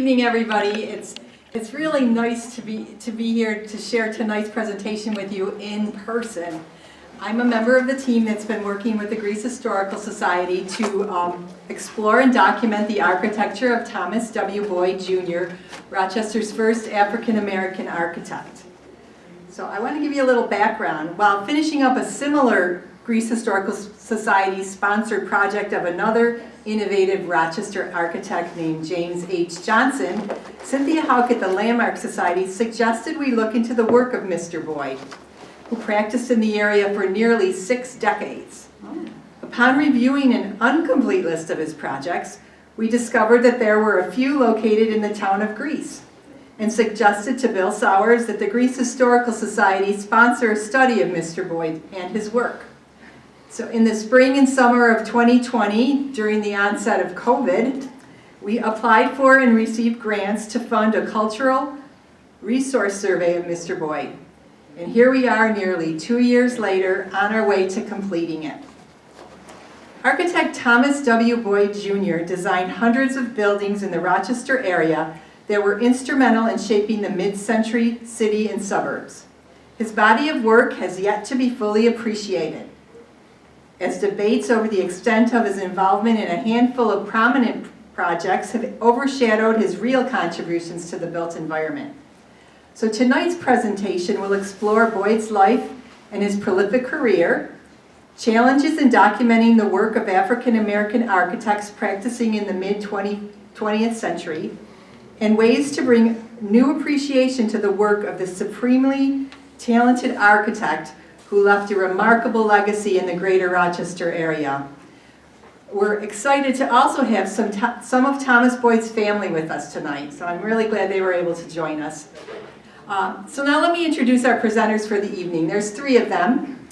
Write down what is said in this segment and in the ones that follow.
evening, everybody. It's really nice to be here to share tonight's presentation with you in person. I'm a member of the team that's been working with the Greece Historical Society to explore and document the architecture of Thomas W. Boyde, Jr., Rochester's first African-American architect. So I want to give you a little background. While finishing up a similar Greece Historical Society sponsored project of another innovative Rochester architect named James H. Johnson, Cynthia Houck at the Landmark Society suggested we look into the work of Mr. Boyde, who practiced in the area for nearly 6 decades. Upon reviewing an incomplete list of his projects, we discovered that there were a few located in the town of Greece, and suggested to Bill Sowers that the Greece Historical Society sponsor a study of Mr. Boyde and his work. So in the spring and summer of 2020, during the onset of COVID, we applied for and received grants to fund a cultural resource survey of Mr. Boyde. And here we are nearly 2 years later on our way to completing it. Architect Thomas W. Boyde, Jr. designed hundreds of buildings in the Rochester area that were instrumental in shaping the mid-century city and suburbs. His body of work has yet to be fully appreciated, as debates over the extent of his involvement in a handful of prominent projects have overshadowed his real contributions to the built environment. So tonight's presentation will explore Boyde's life and his prolific career, challenges in documenting the work of African-American architects practicing in the mid-20th century, and ways to bring new appreciation to the work of this supremely talented architect who left a remarkable legacy in the greater Rochester area. We're excited to also have some of Thomas Boyde's family with us tonight, so I'm really glad they were able to join us. So now let me introduce our presenters for the evening. There's 3 of them.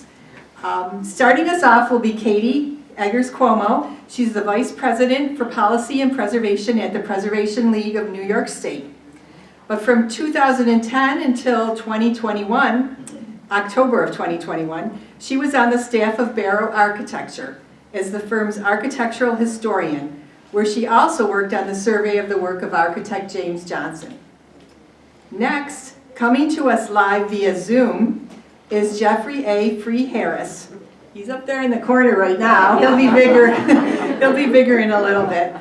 Starting us off will be Katie Eggers Cuomo. She's the Vice President for Policy and Preservation at the Preservation League of New York State. But from 2010 until 2021, October of 2021, she was on the staff of Barrow Architecture as the firm's architectural historian, where she also worked on the survey of the work of architect James Johnson. Next, coming to us live via Zoom, is Jeffrey A. Free Harris. He's up there in the corner right now. He'll be bigger. He'll be bigger in a little bit.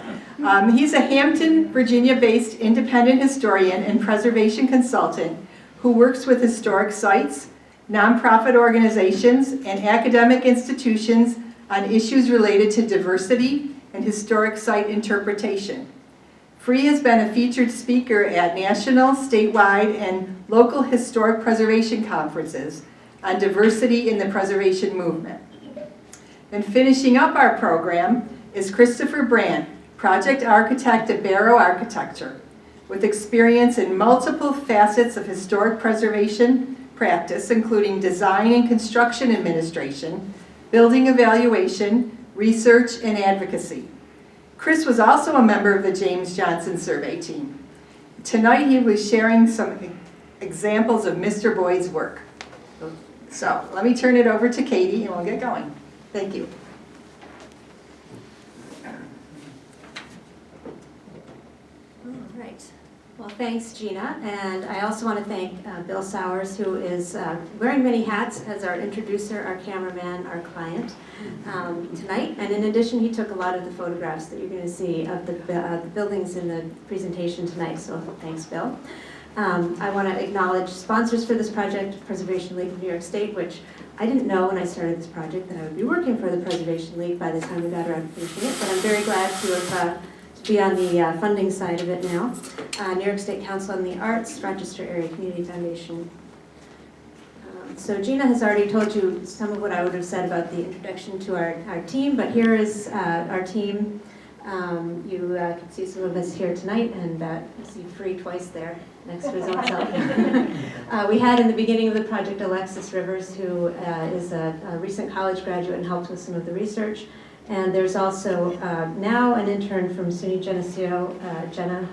He's a Hampton, Virginia-based independent historian and preservation consultant who works with historic sites, nonprofit organizations, and academic institutions on issues related to diversity and historic site interpretation. Free has been a featured speaker at national, statewide, and local historic preservation conferences on diversity in the preservation movement. And finishing up our program is Christopher Brandt, project architect at Barrow Architecture, with experience in multiple facets of historic preservation practice, including design and construction administration, building evaluation, research, and advocacy. Chris was also a member of the James Johnson survey team. Tonight he was sharing some examples of Mr. Boyde's work. So let me turn it over to Katie and we'll get going. Thank you. Well, thanks, Gina, and I also want to thank Bill Sowers, who is wearing many hats as our introducer, our cameraman, our client tonight. And in addition, he took a lot of the photographs that you're going to see of the buildings in the presentation tonight, so thanks, Bill. I want to acknowledge sponsors for this project, Preservation League of New York State, which I didn't know when I started this project that I would be working for the Preservation League by the time we got around to finishing it, but I'm very glad to have be on the funding side of it now. New York State Council on the Arts, Rochester Area Community Foundation. So Gina has already told you some of what I would have said about the introduction to our team, but here is our team. You can see some of us here tonight, and you see Free twice there next to his own self. We had in the beginning of the project Alexis Rivers, who is a recent college graduate and helped with some of the research. And there's also now an intern from SUNY Geneseo, Jenna,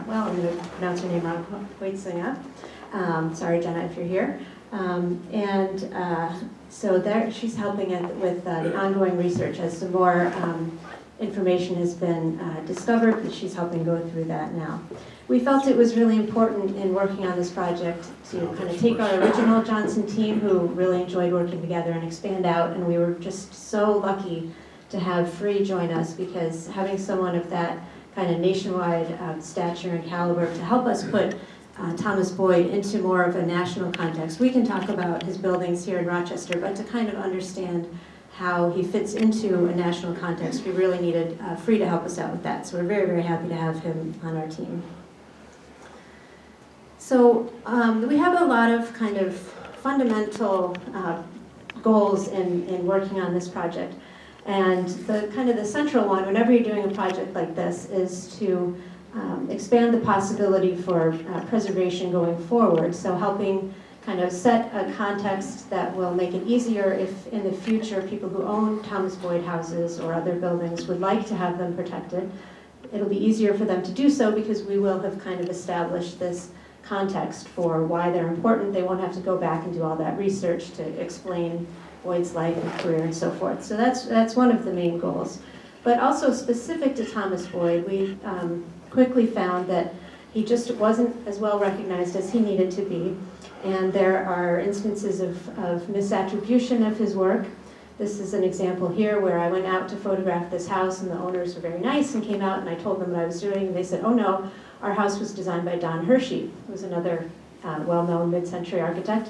well, I'm going to pronounce her name wrong, Wait, sorry, Jenna, if you're here. So there, she's helping with the ongoing research as to more information has been discovered, but she's helping go through that now. We felt it was really important in working on this project to kind of take our original Johnson team, who really enjoyed working together, and expand out, and we were just so lucky to have Free join us, because having someone of that kind of nationwide stature and caliber to help us put Thomas Boyde into more of a national context. We can talk about his buildings here in Rochester, but to kind of understand how he fits into a national context, we really needed Free to help us out with that. So we're very, very happy to have him on our team. So we have a lot of kind of fundamental goals in working on this project. And the kind of the central one, whenever you're doing a project like this, is to expand the possibility for preservation going forward. So helping kind of set a context that will make it easier if in the future people who own Thomas Boyde houses or other buildings would like to have them protected. It'll be easier for them to do so because we will have kind of established this context for why they're important. They won't have to go back and do all that research to explain Boyde's life and career and so forth. So that's one of the main goals. But also specific to Thomas Boyde, we quickly found that he just wasn't as well recognized as he needed to be. And there are instances of misattribution of his work. This is an example here where I went out to photograph this house, and the owners were very nice and came out, and I told them what I was doing, and they said, oh no, our house was designed by Don Hershey, who was another well-known mid-century architect.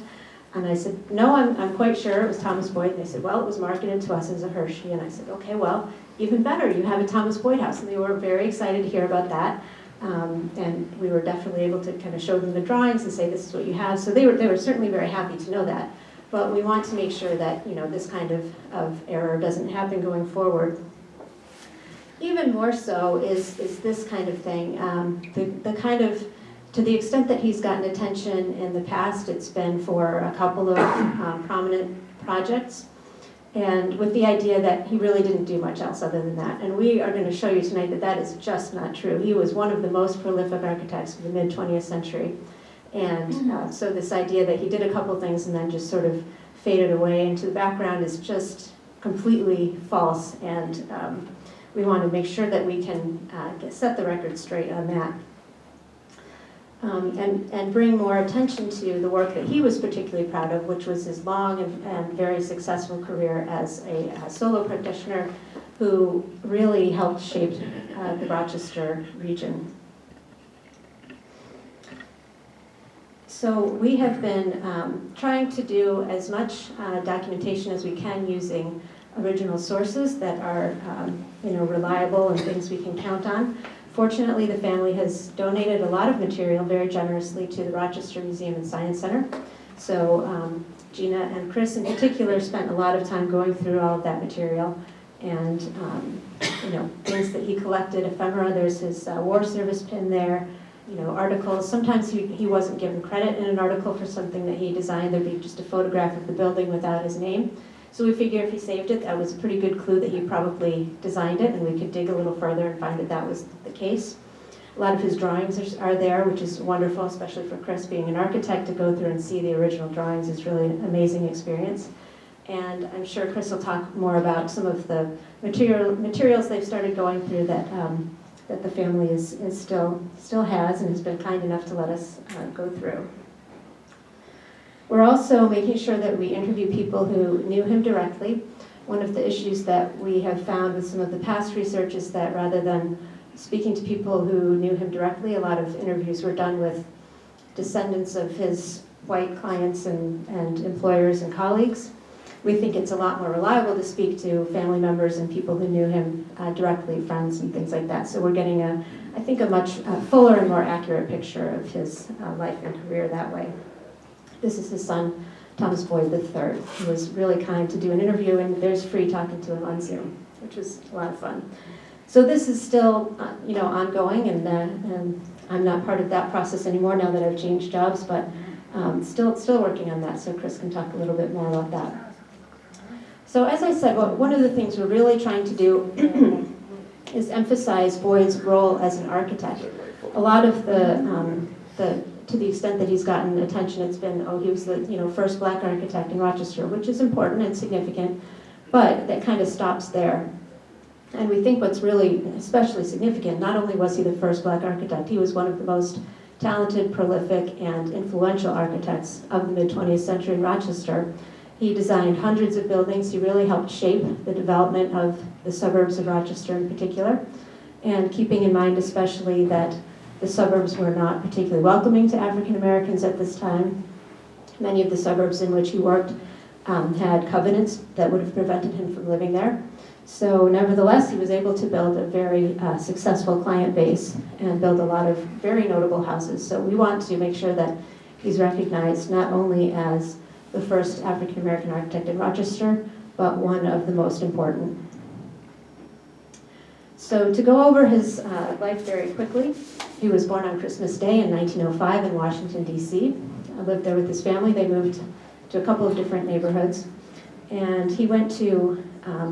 And I said, no, I'm quite sure it was Thomas Boyde. And they said, well, it was marketed to us as a Hershey. And I said, okay, well, even better, you have a Thomas Boyde house. And they were very excited to hear about that. And we were definitely able to kind of show them the drawings and say, this is what you have. So they were certainly very happy to know that. But we want to make sure that, you know, this kind of error doesn't happen going forward. Even more so is this kind of thing. The kind of, to the extent that he's gotten attention in the past, it's been for a couple of prominent projects, and with the idea that he really didn't do much else other than that. And we are going to show you tonight that that is just not true. He was one of the most prolific architects of the mid-20th century. And so this idea that he did a couple things and then just sort of faded away into the background is just completely false. And we want to make sure that we can set the record straight on that. And bring more attention to the work that he was particularly proud of, which was his long and very successful career as a solo practitioner who really helped shape the Rochester region. So we have been trying to do as much documentation as we can using original sources that are reliable and things we can count on. Fortunately, the family has donated a lot of material very generously to the Rochester Museum and Science Center. So Gina and Chris in particular spent a lot of time going through all of that material and things that he collected, ephemera. There's his war service pin there, articles. Sometimes he wasn't given credit in an article for something that he designed. There'd be just a photograph of the building without his name. So we figure if he saved it, that was a pretty good clue that he probably designed it, and we could dig a little further and find that that was the case. A lot of his drawings are there, which is wonderful, especially for Chris being an architect. To go through and see the original drawings is really an amazing experience. And I'm sure Chris will talk more about some of the materials they've started going through that that the family is still has and has been kind enough to let us go through. We're also making sure that we interview people who knew him directly. One of the issues that we have found with some of the past research is that rather than speaking to people who knew him directly, a lot of interviews were done with descendants of his white clients and employers and colleagues. We think it's a lot more reliable to speak to family members and people who knew him directly, friends and things like that. So we're getting, I think, a much fuller and more accurate picture of his life and career that way. This is his son, Thomas Boyde III, who was really kind to do an interview, and there's Free talking to him on Zoom, which was a lot of fun. So this is still, ongoing, and I'm not part of that process anymore now that I've changed jobs, but still working on that, so Chris can talk a little bit more about that. So as I said, one of the things we're really trying to do is emphasize Boyde's role as an architect. A lot of to the extent that he's gotten attention, it's been, he was the first black architect in Rochester, which is important and significant, but that kind of stops there. And we think what's really especially significant, not only was he the first black architect, he was one of the most talented, prolific, and influential architects of the mid-20th century in Rochester. He designed hundreds of buildings. He really helped shape the development of the suburbs of Rochester in particular, and keeping in mind especially that the suburbs were not particularly welcoming to African Americans at this time. Many of the suburbs in which he worked had covenants that would have prevented him from living there. So nevertheless, he was able to build a very successful client base and build a lot of very notable houses. So we want to make sure that he's recognized not only as the first African American architect in Rochester, but one of the most important. So to go over his life very quickly, he was born on Christmas Day in 1905 in Washington, D.C. Lived there with his family. They moved to a couple of different neighborhoods. And he went to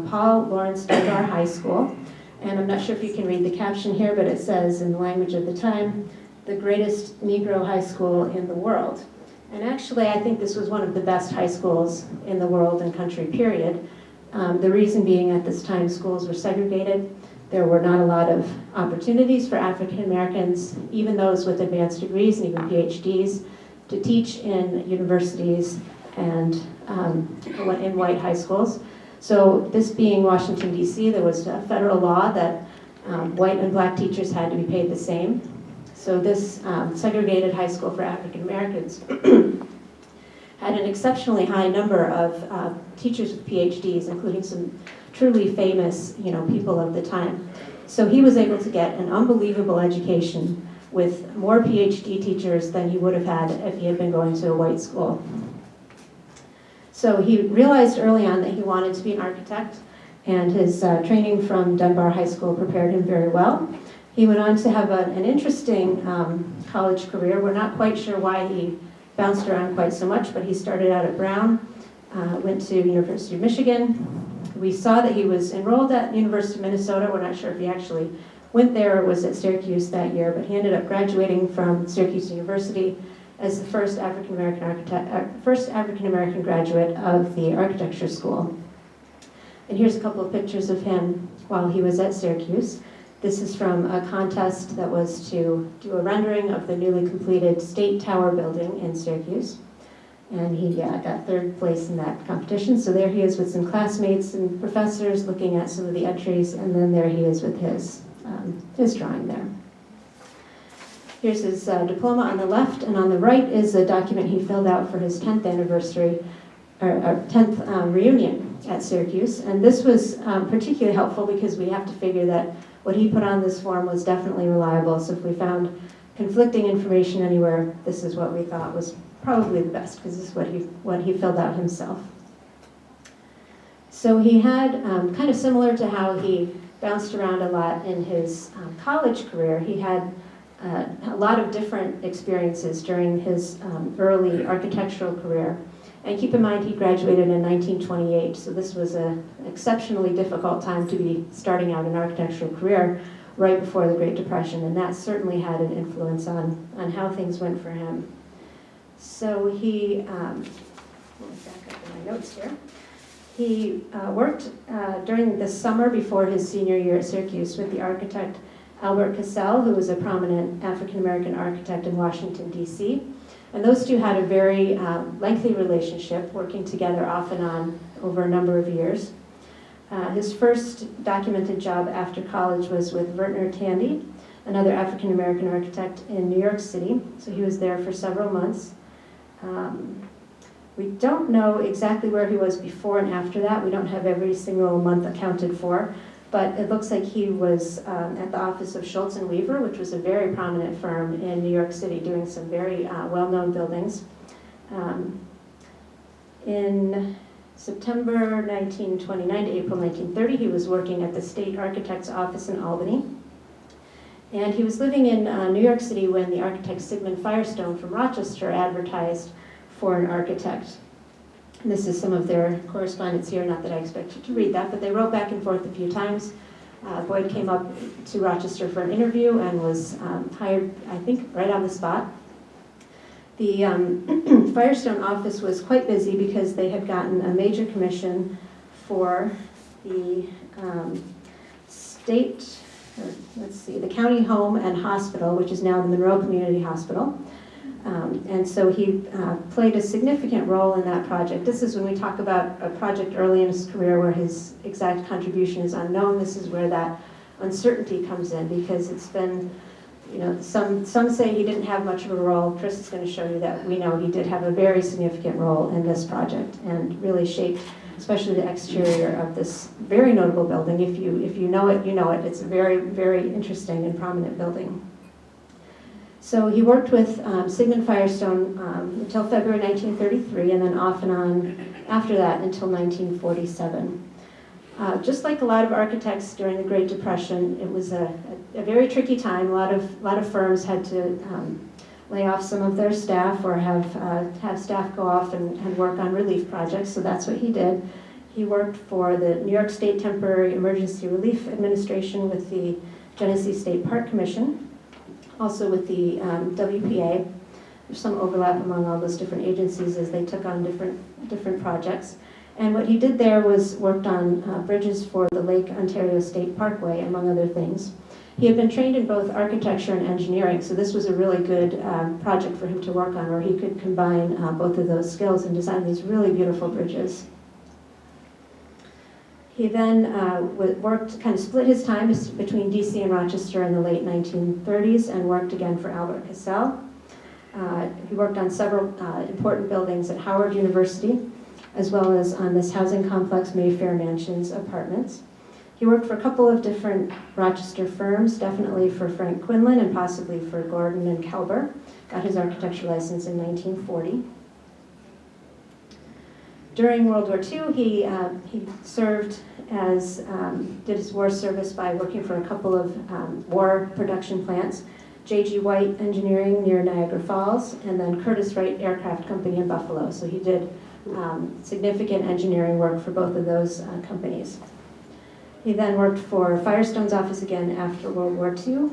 Paul Lawrence Dunbar High School. And I'm not sure if you can read the caption here, but it says in the language of the time, the greatest Negro high school in the world. And actually, I think this was one of the best high schools in the world and country, period. The reason being at this time, schools were segregated. There were not a lot of opportunities for African Americans, even those with advanced degrees and even PhDs, to teach in universities and in white high schools. So this being Washington, D.C., there was a federal law that white and black teachers had to be paid the same. So this segregated high school for African Americans had an exceptionally high number of teachers with PhDs, including some truly famous, people of the time. So he was able to get an unbelievable education with more PhD teachers than he would have had if he had been going to a white school. So he realized early on that he wanted to be an architect, and his training from Dunbar High School prepared him very well. He went on to have an interesting college career. We're not quite sure why he bounced around quite so much, but he started out at Brown, went to University of Michigan. We saw that he was enrolled at University of Minnesota. We're not sure if he actually went there or was at Syracuse that year, but he ended up graduating from Syracuse University as the first African American graduate of the architecture school. And here's a couple of pictures of him while he was at Syracuse. This is from a contest that was to do a rendering of the newly completed State Tower building in Syracuse. And he got third place in that competition. So there he is with some classmates and professors looking at some of the entries, and then there he is with his drawing there. Here's his diploma on the left, and on the right is a document he filled out for his 10th anniversary, or 10th reunion at Syracuse. And this was particularly helpful because we have to figure that what he put on this form was definitely reliable. So if we found conflicting information anywhere, this is what we thought was probably the best, because this is what he filled out himself. So he had, kind of similar to how he bounced around a lot in his college career, he had a lot of different experiences during his early architectural career. And keep in mind, he graduated in 1928, so this was an exceptionally difficult time to be starting out an architectural career right before the Great Depression, and that certainly had an influence on how things went for him. So he, let me back up in my notes here. He worked during the summer before his senior year at Syracuse with the architect Albert Piscell, who was a prominent African-American architect in Washington, D.C. And those two had a very lengthy relationship, working together off and on over a number of years. His first documented job after college was with Werner Tandy, another African-American architect in New York City. So he was there for several months. We don't know exactly where he was before and after that. We don't have every single month accounted for, but it looks like he was at the office of Schultz and Weaver, which was a very prominent firm in New York City, doing some very well-known buildings. In September 1929 to April 1930, he was working at the State Architect's Office in Albany. And he was living in New York City when the architect Sigmund Firestone from Rochester advertised for an architect. And this is some of their correspondence here, not that I expect you to read that, but they wrote back and forth a few times. Boyde came up to Rochester for an interview and was hired, I think, right on the spot. The Firestone office was quite busy because they had gotten a major commission for the the county home and hospital, which is now the Monroe Community Hospital. And so he played a significant role in that project. This is when we talk about a project early in his career where his exact contribution is unknown. This is where that uncertainty comes in, because it's been, some say he didn't have much of a role. Chris is going to show you that we know he did have a very significant role in this project and really shaped especially the exterior of this very notable building. If you know it, you know it. It's a very, very interesting and prominent building. So he worked with Sigmund Firestone until February 1933, and then off and on after that until 1947. Just like a lot of architects during the Great Depression, it was a very tricky time. A lot of firms had to lay off some of their staff or have staff go off and work on relief projects, so that's what he did. He worked for the New York State Temporary Emergency Relief Administration with the Genesee State Park Commission, also with the WPA. There's some overlap among all those different agencies as they took on different projects. And what he did there was worked on bridges for the Lake Ontario State Parkway, among other things. He had been trained in both architecture and engineering, so this was a really good project for him to work on, where he could combine both of those skills and design these really beautiful bridges. He then split his time between DC and Rochester in the late 1930s and worked again for Albert Piscell. He worked on several important buildings at Howard University, as well as on this housing complex, Mayfair Mansions Apartments. He worked for a couple of different Rochester firms, definitely for Frank Quinlan and possibly for Gordon and Kelber. Got his architecture license in 1940. During World War II, he served as, did his war service by working for a couple of war production plants, J.G. White Engineering near Niagara Falls, and then Curtiss Wright Aircraft Company in Buffalo. So he did significant engineering work for both of those companies. He then worked for Firestone's office again after World War II.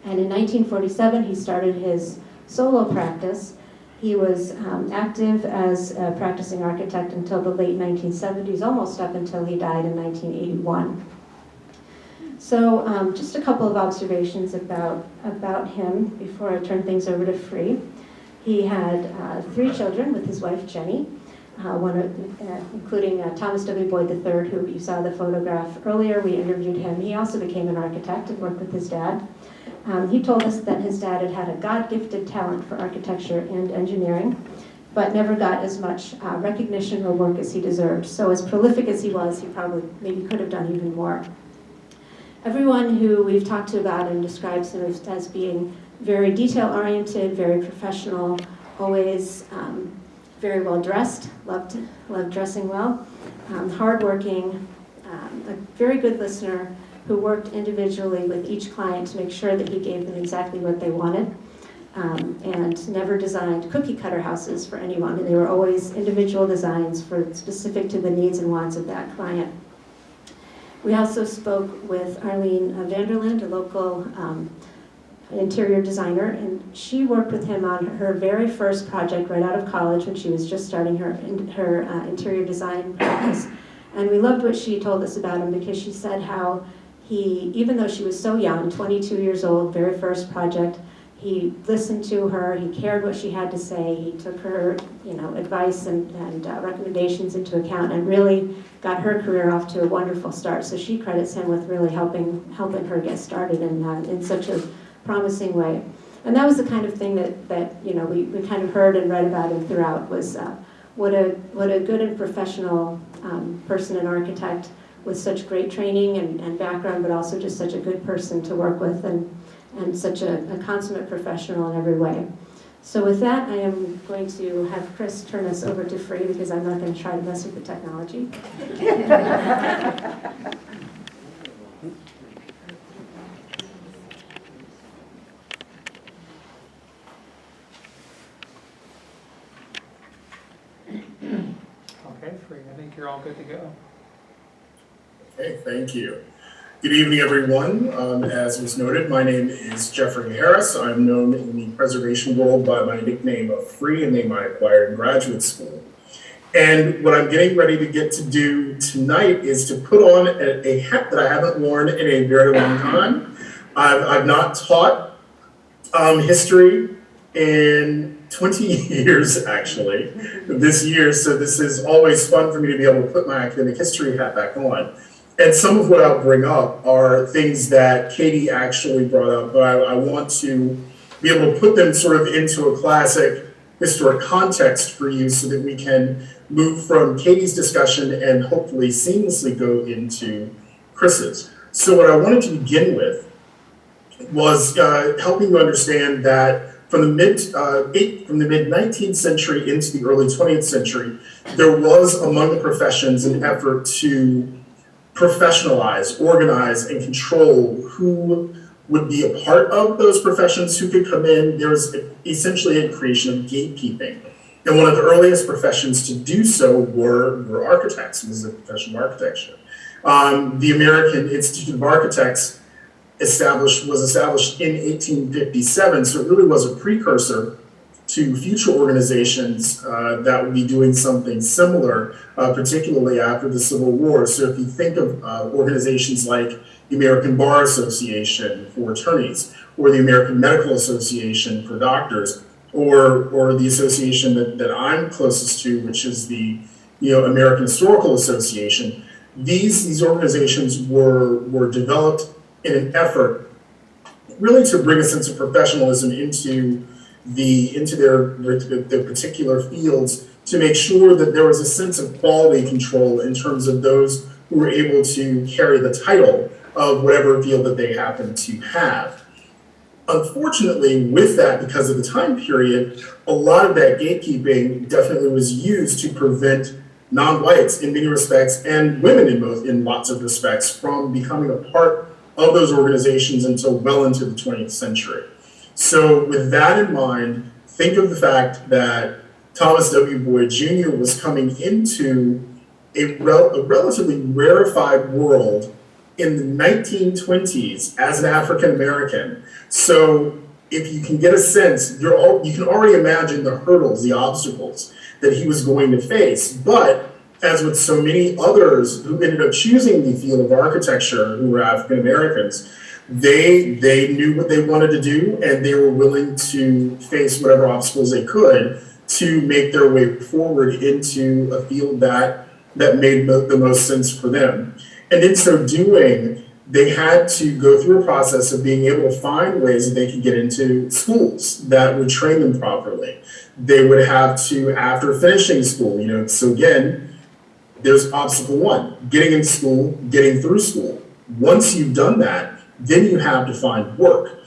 And in 1947, he started his solo practice. He was active as a practicing architect until the late 1970s, almost up until he died in 1981. So just a couple of observations about him before I turn things over to Free. He had 3 children with his wife, Jenny, including Thomas W. Boyde III, who you saw the photograph earlier. We interviewed him. He also became an architect and worked with his dad. He told us that his dad had a God-gifted talent for architecture and engineering, but never got as much recognition or work as he deserved. So as prolific as he was, he probably maybe could have done even more. Everyone who we've talked to about him describes him as being very detail-oriented, very professional, always very well-dressed, loved dressing well, hardworking, a very good listener who worked individually with each client to make sure that he gave them exactly what they wanted, and never designed cookie-cutter houses for anyone. And they were always individual designs specific to the needs and wants of that client. We also spoke with Arlene Vanderland, a local interior designer, and she worked with him on her very first project right out of college when she was just starting her interior design practice. And we loved what she told us about him, because she said how he, even though she was so young, 22 years old, very first project, he listened to her, he cared what she had to say, he took her advice and recommendations into account, and really got her career off to a wonderful start. So she credits him with really helping her get started in such a promising way. And that was the kind of thing that we kind of heard and read about him throughout, was what a good and professional person and architect with such great training and background, but also just such a good person to work with, and such a consummate professional in every way. So with that, I am going to have Chris turn us over to Free, because I'm not going to try to mess with the technology. Okay, Free, I think you're all good to go. Okay, thank you. Good evening, everyone. As was noted, my name is Jeffrey Harris. I'm known in the preservation world by my nickname of Free, a name I acquired in graduate school. And what I'm getting ready to get to do tonight is to put on a hat that I haven't worn in a very long time. I've not taught history in 20 years, actually, this year. So this is always fun for me to be able to put my academic history hat back on. And some of what I'll bring up are things that Katie actually brought up, but I want to be able to put them sort of into a classic historic context for you so that we can move from Katie's discussion and hopefully seamlessly go into Chris's. So what I wanted to begin with was helping you understand that from the mid 19th century into the early 20th century, there was among the professions an effort to professionalize, organize, and control who would be a part of those professions, who could come in. There was essentially a creation of gatekeeping. And one of the earliest professions to do so were architects. It was the profession of architecture. The American Institute of Architects was established in 1857, so it really was a precursor to future organizations that would be doing something similar, particularly after the Civil War. So if you think of organizations like the American Bar Association for attorneys, or the American Medical Association for doctors, or the association that I'm closest to, which is the American Historical Association, these organizations were developed in an effort really to bring a sense of professionalism into their particular fields, to make sure that there was a sense of quality control in terms of those who were able to carry the title of whatever field that they happened to have. Unfortunately, with that, because of the time period, a lot of that gatekeeping definitely was used to prevent non-whites in many respects, and women in lots of respects, from becoming a part of those organizations until well into the 20th century. So with that in mind, think of the fact that Thomas W. Boyde Jr. was coming into a relatively rarefied world in the 1920s as an African American. So if you can get a sense, you can already imagine the hurdles, the obstacles that he was going to face. But as with so many others who ended up choosing the field of architecture who were African Americans, they knew what they wanted to do, and they were willing to face whatever obstacles they could to make their way forward into a field that made the most sense for them. And in so doing, they had to go through a process of being able to find ways that they could get into schools that would train them properly. They would have to, after finishing school, so again, there's obstacle one, getting into school, getting through school. Once you've done that, then you have to find work.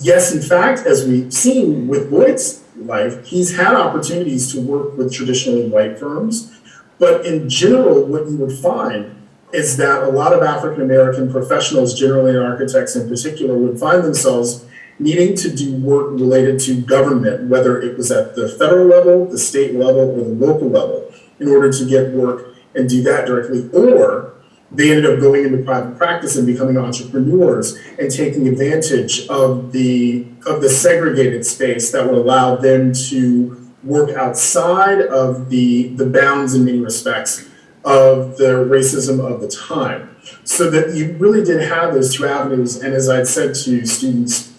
Yes, in fact, as we've seen with Boyde's life, he's had opportunities to work with traditionally white firms, but in general, what you would find is that a lot of African American professionals, generally and architects in particular, would find themselves needing to do work related to government, whether it was at the federal level, the state level, or the local level, in order to get work and do that directly, or they ended up going into private practice and becoming entrepreneurs and taking advantage of the segregated space that would allow them to work outside of the bounds in many respects of the racism of the time. So that you really did have those two avenues. And as I'd said to students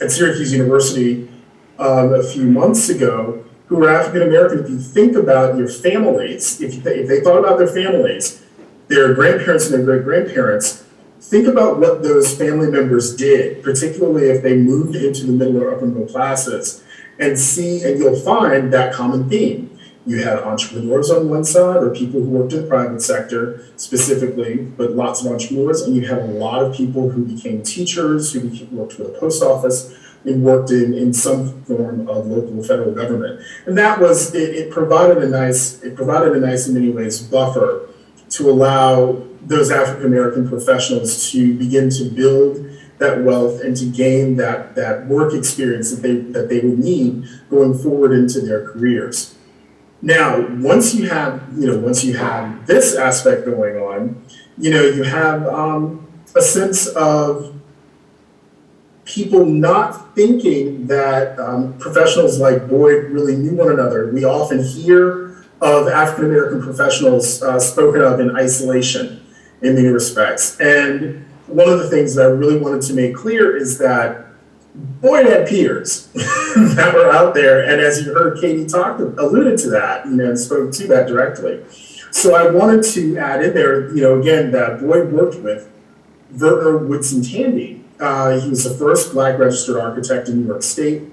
at Syracuse University a few months ago, who were African American, if you think about your families, if they thought about their families, their grandparents and their great-grandparents, think about what those family members did, particularly if they moved into the middle or upper middle classes, and you'll find that common theme. You had entrepreneurs on one side, or people who worked in the private sector specifically, but lots of entrepreneurs, and you had a lot of people who became teachers, who worked for the post office, and worked in some form of local federal government. And that was, it provided a nice, in many ways, buffer to allow those African American professionals to begin to build that wealth and to gain that work experience that they would need going forward into their careers. Now, once you have this aspect going on, you have a sense of people not thinking that professionals like Boyde really knew one another. We often hear of African American professionals spoken of in isolation in many respects. And one of the things that I really wanted to make clear is that Boyd had peers that were out there, and as you heard Katie alluded to that, and spoke to that directly. So I wanted to add in there, again, that Boyd worked with Vertner Woodson Tandy. He was the first Black registered architect in New York State,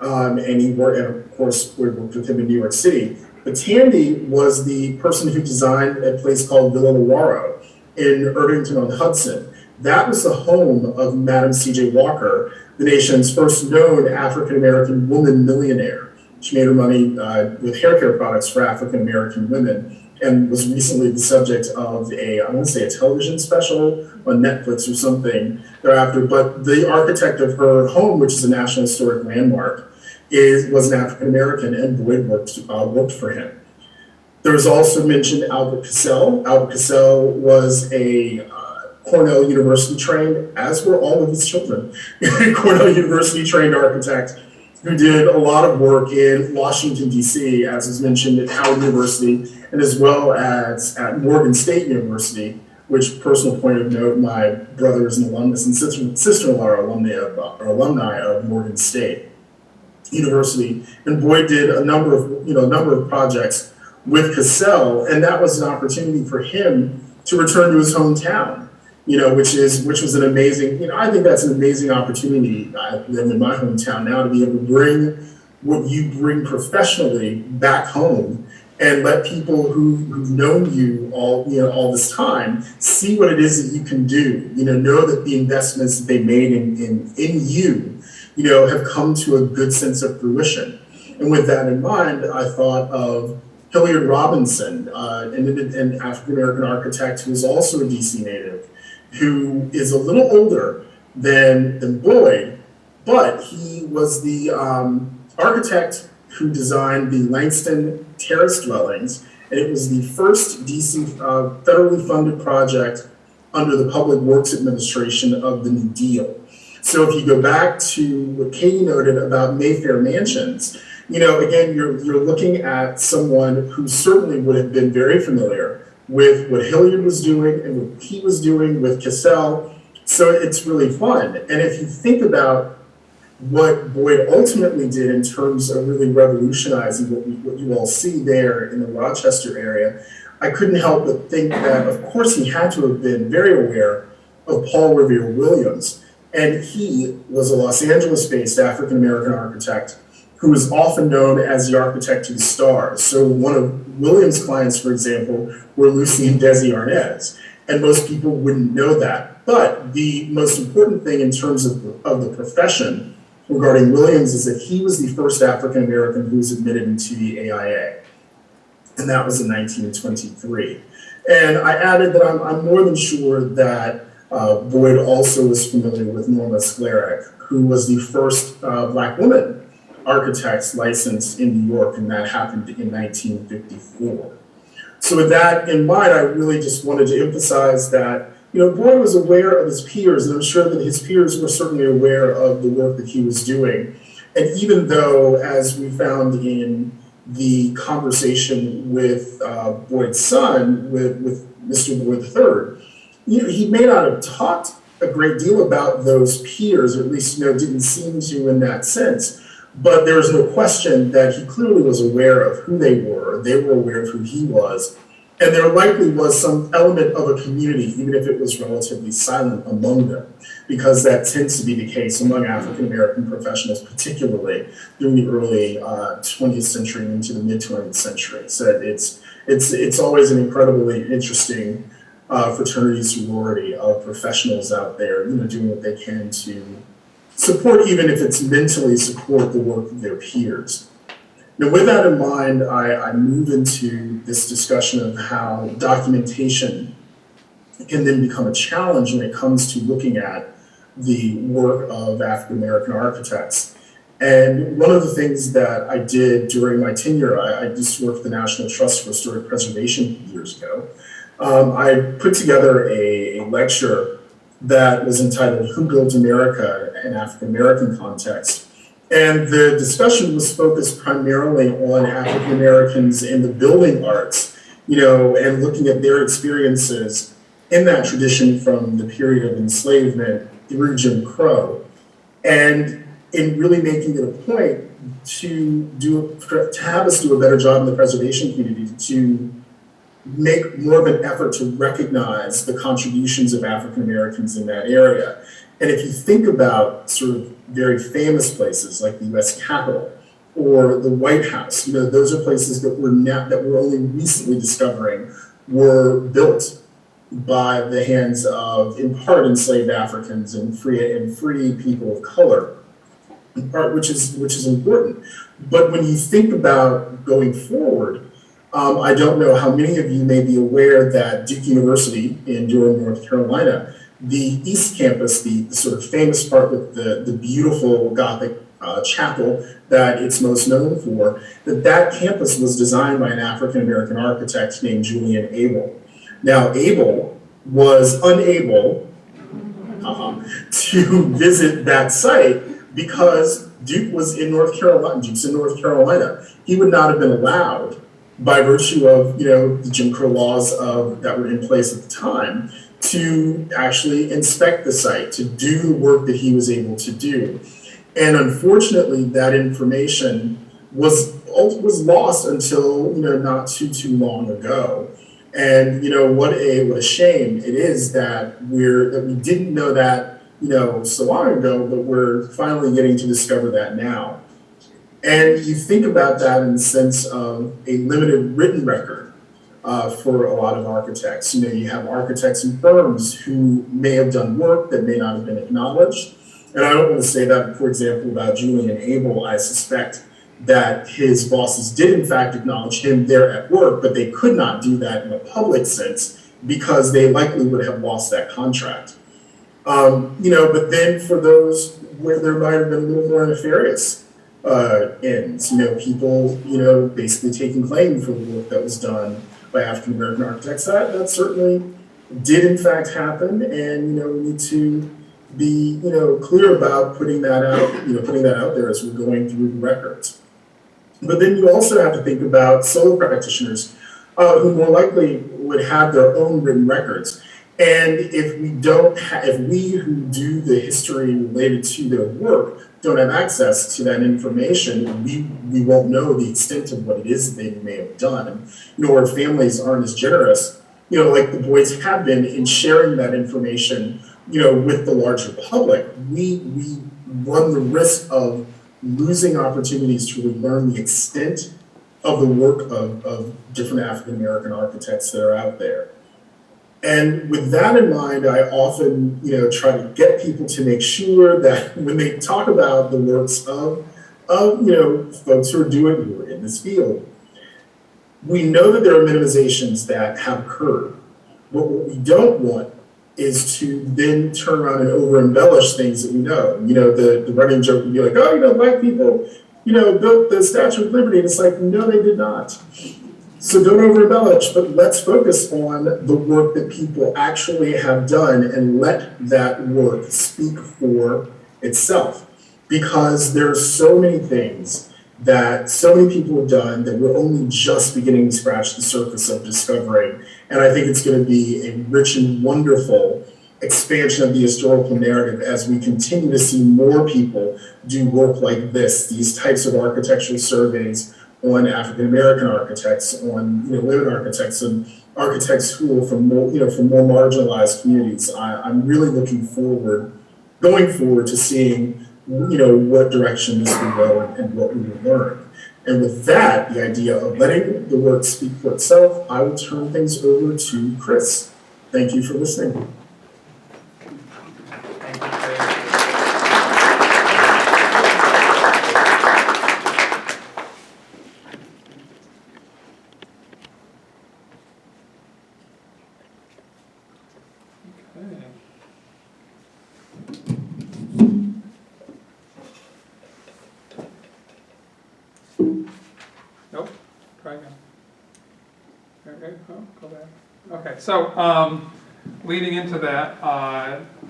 and of course, Boyd worked with him in New York City. But Tandy was the person who designed a place called Villa Lawaro in Irvington on Hudson. That was the home of Madam C.J. Walker, the nation's first known African-American woman millionaire. She made her money with hair care products for African-American women and was recently the subject of I want to say a television special on Netflix or something thereafter. But the architect of her home, which is a National Historic Landmark, was an African-American, and Boyd worked for him. There was also mentioned Albert Piscell. Albert Piscell was a Cornell University trained, as were all of his children, Cornell University trained architect who did a lot of work in Washington, D.C., as was mentioned at Howard University, and as well as at Morgan State University, which, personal point of note, my brother is an alumnus and sister-in-law are alumni of Morgan State University. And Boyd did a number of projects with Cassell, and that was an opportunity for him to return to his hometown. Which was an amazing, I think that's an amazing opportunity. I live in my hometown now to be able to bring what you bring professionally back home and let people who've known you all this time see what it is that you can do. Know that the investments that they made in you, have come to a good sense of fruition. And with that in mind, I thought of Hilliard Robinson, an African-American architect who is also a DC native, who is a little older than Boyd, but he was the architect who designed the Langston Terrace dwellings, and it was the first DC federally funded project under the Public Works Administration of the New Deal. So if you go back to what Katie noted about Mayfair Mansions, again, you're looking at someone who certainly would have been very familiar with what Hilliard was doing and what he was doing with Cassell. So it's really fun. And if you think about what Boyd ultimately did in terms of really revolutionizing what you all see there in the Rochester area, I couldn't help but think that, of course, he had to have been very aware of Paul Revere Williams. And he was a Los Angeles-based African-American architect who is often known as the architect to the stars. So one of Williams' clients, for example, were Lucy and Desi Arnaz, and most people wouldn't know that. But the most important thing in terms of the profession regarding Williams is that he was the first African-American who was admitted into the AIA, and that was in 1923. And I added that I'm more than sure that Boyd also was familiar with Norma Sklarek, who was the first Black woman architects licensed in New York, and that happened in 1954. So with that in mind, I really just wanted to emphasize that, Boyd was aware of his peers, and I'm sure that his peers were certainly aware of the work that he was doing. And even though, as we found in the conversation with Boyd's son, with Mr. Boyd III, he may not have talked a great deal about those peers, or at least, didn't seem to in that sense. But there was no question that he clearly was aware of who they were. They were aware of who he was. And there likely was some element of a community, even if it was relatively silent among them, because that tends to be the case among African-American professionals, particularly during the early 20th century and into the mid-20th century. So it's always an incredibly interesting fraternity sorority of professionals out there, doing what they can to support, even if it's mentally support the work of their peers. Now, with that in mind, I move into this discussion of how documentation can then become a challenge when it comes to looking at the work of African-American architects. And one of the things that I did during my tenure, I just worked for the National Trust for Historic Preservation years ago. I put together a lecture that was entitled "Who Built America in African American Context?" And the discussion was focused primarily on African Americans in the building arts, and looking at their experiences in that tradition from the period of enslavement through Jim Crow. And in really making it a point to have us do a better job in the preservation community, to make more of an effort to recognize the contributions of African Americans in that area. And if you think about sort of very famous places like the US Capitol or the White House, those are places that we're only recently discovering were built by the hands of, in part, enslaved Africans and free people of color, in part, which is important. But when you think about going forward, I don't know how many of you may be aware that Duke University in Durham, North Carolina, the East Campus, the sort of famous part with the beautiful Gothic chapel that it's most known for, that campus was designed by an African American architect named Julian Abel. Now, Abel was unable to visit that site because Duke was in North Carolina. Duke's in North Carolina. He would not have been allowed, by virtue of the Jim Crow laws that were in place at the time, to actually inspect the site, to do the work that he was able to do. And unfortunately, that information was lost until not too long ago. And what a shame it is that we didn't know that so long ago, but we're finally getting to discover that now. And you think about that in the sense of a limited written record for a lot of architects. You have architects and firms who may have done work that may not have been acknowledged. And I don't want to say that, for example, about Julian Abel. I suspect that his bosses did in fact acknowledge him there at work, but they could not do that in a public sense because they likely would have lost that contract. But then for those where there might have been a little more nefarious ends, people, basically taking claim for the work that was done by African American architects, that certainly did in fact happen, and we need to be clear about putting that out there as we're going through the records. But then you also have to think about solo practitioners who more likely would have their own written records. And if we who do the history related to their work don't have access to that information, we won't know the extent of what it is that they may have done. Or families aren't as generous, like the Boydes have been in sharing that information, with the larger public. We run the risk of losing opportunities to really learn the extent of the work of different African American architects that are out there. And with that in mind, I often, try to get people to make sure that when they talk about the works of folks who are in this field, we know that there are minimizations that have occurred. But what we don't want is to then turn around and over-embellish things that we know. The running joke would be like, black people, built the Statue of Liberty. And it's like, no, they did not. So don't over-embellish, but let's focus on the work that people actually have done and let that work speak for itself. Because there are so many things that so many people have done that we're only just beginning to scratch the surface of discovering. And I think it's going to be a rich and wonderful expansion of the historical narrative as we continue to see more people do work like this, these types of architectural surveys on African American architects, on women architects, and architects who are from more marginalized communities. I'm really going forward to seeing what direction this will go and what we will learn. And with that, the idea of letting the work speak for itself, I will turn things over to Chris. Thank you for listening. Nope. Try again. Okay. Oh, go back. Okay. So, leading into that,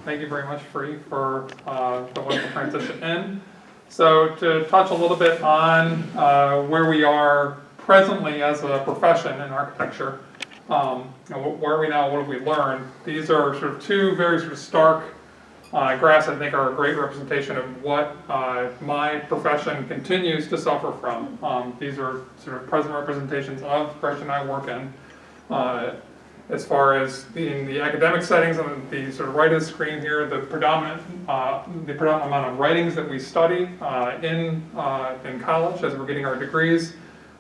thank you very much, Free, for the wonderful transition in. So to touch a little bit on where we are presently as a profession in architecture, where are we now, what have we learned? These are sort of two very sort of stark graphs I think are a great representation of what my profession continues to suffer from. These are sort of present representations of the profession I work in. As far as in the academic settings, on the sort of right of the screen here, the predominant amount of writings that we study in college as we're getting our degrees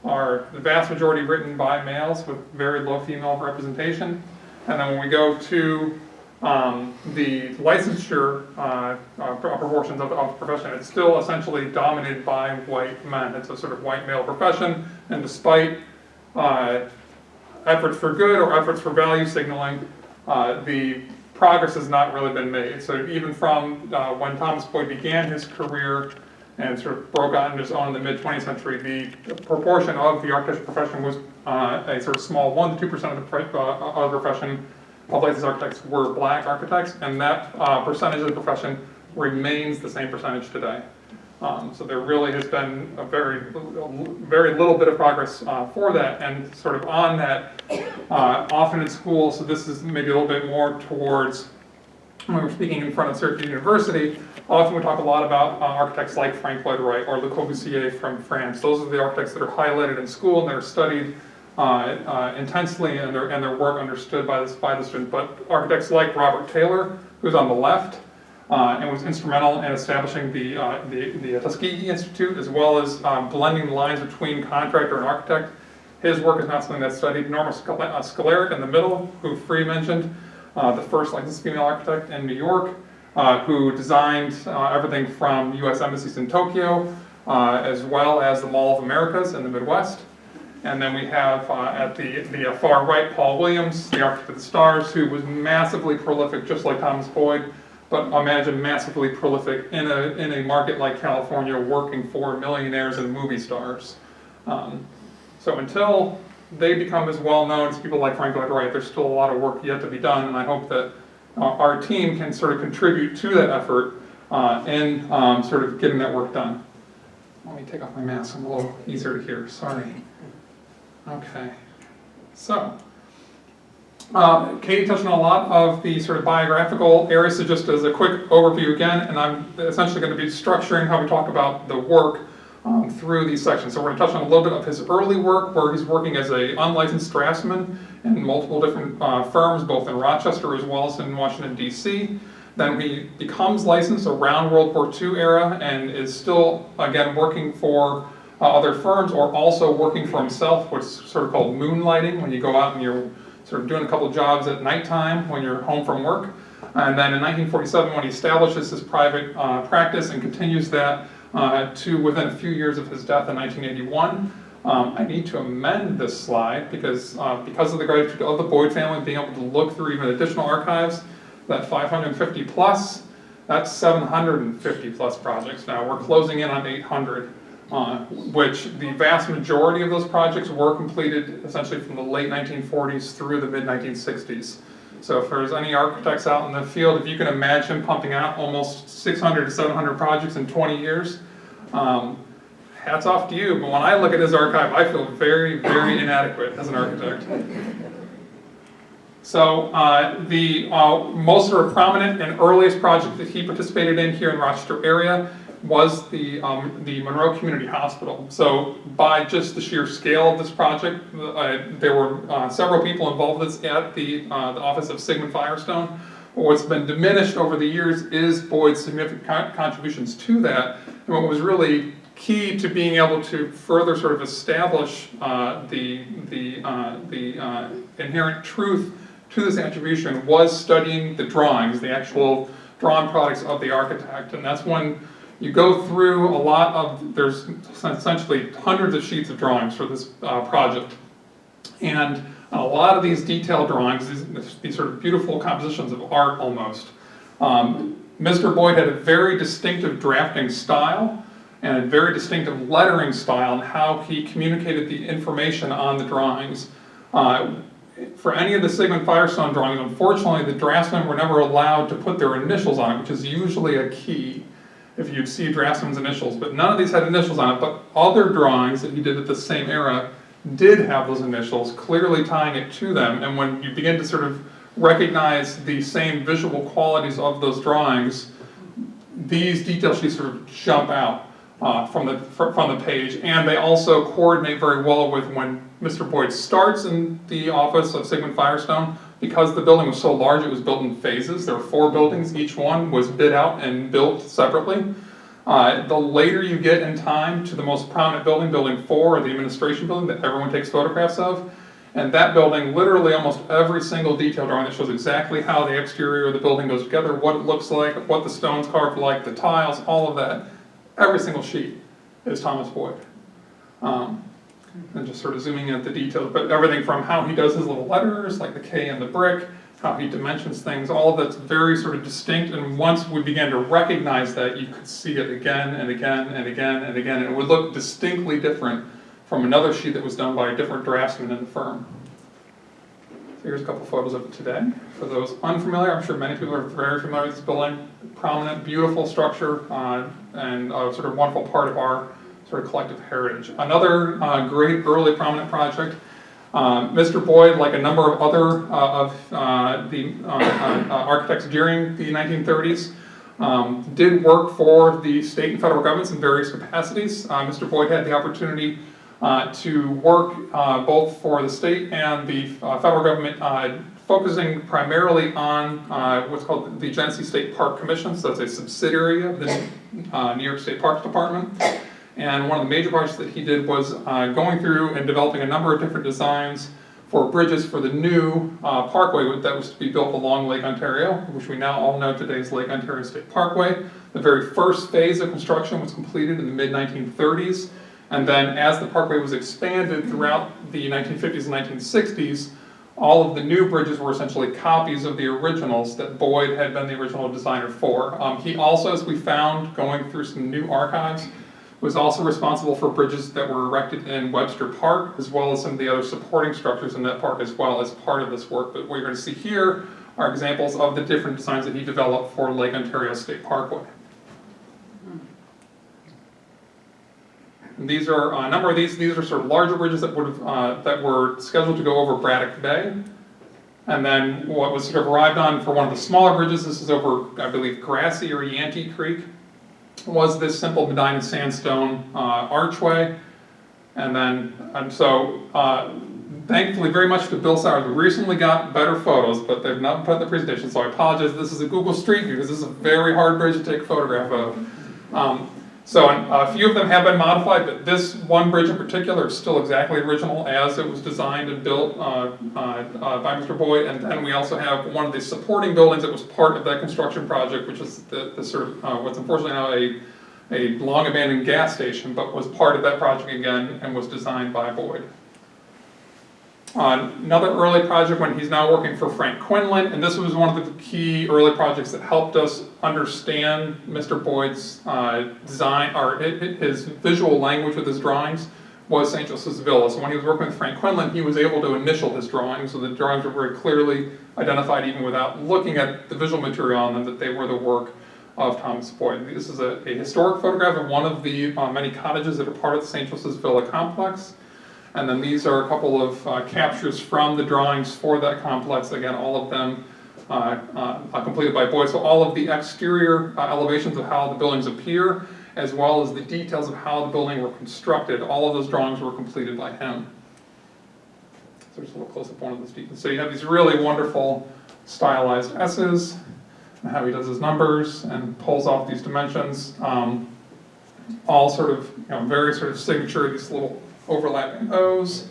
are the vast majority written by males with very low female representation. And then when we go to the licensure proportions of the profession, it's still essentially dominated by white men. It's a sort of white male profession, and despite efforts for good or efforts for value signaling, the progress has not really been made. So even from when Thomas Boyde began his career and sort of broke out on his own in the mid-20th century, the proportion of the architecture profession was a sort of small 1 to 2% of the profession of licensed architects were black architects, and that percentage of the profession remains the same percentage today. So there really has been a very little bit of progress for that, and sort of on that, often in school, so this is maybe a little bit more towards when we're speaking in front of Syracuse University, often we talk a lot about architects like Frank Lloyd Wright or Le Corbusier from France. Those are the architects that are highlighted in school and that are studied intensely and their work understood by the student. But architects like Robert Taylor, who's on the left, and was instrumental in establishing the Tuskegee Institute, as well as blending the lines between contractor and architect. His work is not something that's studied. Norma Scalaric in the middle, who Free mentioned, the first licensed female architect in New York, who designed everything from U.S. embassies in Tokyo, as well as the Mall of Americas in the Midwest. And then we have at the far right, Paul Williams, the architect of the stars, who was massively prolific, just like Thomas Boyde, but imagine massively prolific in a market like California, working for millionaires and movie stars. So until they become as well known as people like Frank Lloyd Wright, there's still a lot of work yet to be done, and I hope that our team can sort of contribute to that effort in sort of getting that work done. Let me take off my mask, I'm a little easier to hear, sorry. Okay, so Katie touched on a lot of the sort of biographical areas, so just as a quick overview again, and I'm essentially going to be structuring how we talk about the work through these sections. So we're going to touch on a little bit of his early work, where he's working as an unlicensed draftsman in multiple different firms, both in Rochester as well as in Washington, D.C. Then he becomes licensed around World War II era and is still, again, working for other firms or also working for himself, what's sort of called moonlighting, when you go out and you're sort of doing a couple jobs at nighttime when you're home from work. And then in 1947, when he establishes his private practice and continues that to within a few years of his death in 1981. I need to amend this slide because of the gratitude of the Boyde family being able to look through even additional archives, that 550 plus, that's 750 plus projects now. We're closing in on 800. Which the vast majority of those projects were completed essentially from the late 1940s through the mid-1960s. So if there's any architects out in the field, if you can imagine pumping out almost 600 to 700 projects in 20 years, hats off to you. But when I look at his archive, I feel very, very inadequate as an architect. So the most sort of prominent and earliest project that he participated in here in the Rochester area was the Monroe Community Hospital. So by just the sheer scale of this project, there were several people involved with this at the office of Sigmund Firestone. What's been diminished over the years is Boyde's significant contributions to that, and what was really key to being able to further sort of establish the inherent truth to this attribution was studying the drawings, the actual drawn products of the architect, and that's when you go through a lot of, there's essentially hundreds of sheets of drawings for this project. And a lot of these detailed drawings, these sort of beautiful compositions of art almost. Mr. Boyde had a very distinctive drafting style and a very distinctive lettering style in how he communicated the information on the drawings. For any of the Sigmund Firestone drawings, unfortunately, the draftsmen were never allowed to put their initials on it, which is usually a key. if you'd see draftsman's initials, but none of these had initials on it, but other drawings that he did at the same era did have those initials, clearly tying it to them. And when you begin to sort of recognize the same visual qualities of those drawings, these detail sheets sort of jump out from the page, and they also coordinate very well with when Mr. Boyde starts in the office of Sigmund Firestone. Because the building was so large, it was built in phases. There were 4 buildings, each one was bid out and built separately. The later you get in time to the most prominent building, Building 4, or the administration building that everyone takes photographs of, and that building, literally almost every single detail drawing that shows exactly how the exterior of the building goes together, what it looks like, what the stones carved like, the tiles, all of that, every single sheet is Thomas Boyde. And just sort of zooming in at the details, but everything from how he does his little letters, like the K and the brick, how he dimensions things, all of that's very sort of distinct, and once we began to recognize that, you could see it again and again and again and again, and it would look distinctly different from another sheet that was done by a different draftsman in the firm. So here's a couple photos of it today. For those unfamiliar, I'm sure many people are very familiar with this building. Prominent, beautiful structure, and sort of wonderful part of our sort of collective heritage. Another great early prominent project. Mr. Boyde, like a number of other architects during the 1930s, did work for the state and federal governments in various capacities. Mr. Boyde had the opportunity to work both for the state and the federal government, focusing primarily on what's called the Genesee State Park Commission. So that's a subsidiary of the New York State Parks Department. And one of the major projects that he did was going through and developing a number of different designs for bridges for the new parkway that was to be built along Lake Ontario, which we now all know today is Lake Ontario State Parkway. The very first phase of construction was completed in the mid-1930s, and then as the parkway was expanded throughout the 1950s and 1960s, all of the new bridges were essentially copies of the originals that Boyde had been the original designer for. He also, as we found going through some new archives, was also responsible for bridges that were erected in Webster Park, as well as some of the other supporting structures in that park as well as part of this work. But what you're going to see here are examples of the different designs that he developed for Lake Ontario State Parkway. And these are a number of these are sort of larger bridges that that were scheduled to go over Braddock Bay. And then what was sort of arrived on for one of the smaller bridges, this is over, I believe, Grassy or Yantee Creek, was this simple Medina sandstone archway. And so thankfully very much to Bill Sowers, we recently got better photos, but they've not put in the presentation, so I apologize. This is a Google Street View, because this is a very hard bridge to take a photograph of. So a few of them have been modified, but this one bridge in particular is still exactly original as it was designed and built by Mr. Boyde. And then we also have one of the supporting buildings that was part of that construction project, which is the sort of what's unfortunately now a long abandoned gas station, but was part of that project again and was designed by Boyde. Another early project when he's now working for Frank Quinlan, and this was one of the key early projects that helped us understand Mr. Boyde's design, or his visual language with his drawings, was St. Joseph's Villa. So when he was working with Frank Quinlan, he was able to initial his drawings, so the drawings were very clearly identified even without looking at the visual material on them, that they were the work of Thomas Boyde. This is a historic photograph of one of the many cottages that are part of the St. Joseph's Villa complex. And then these are a couple of captures from the drawings for that complex. Again, all of them completed by Boyde. So all of the exterior elevations of how the buildings appear, as well as the details of how the building were constructed, all of those drawings were completed by him. So just a little close up one of those details. So you have these really wonderful stylized S's, and how he does his numbers and pulls off these dimensions. All sort of, very sort of signature, these little overlapping O's.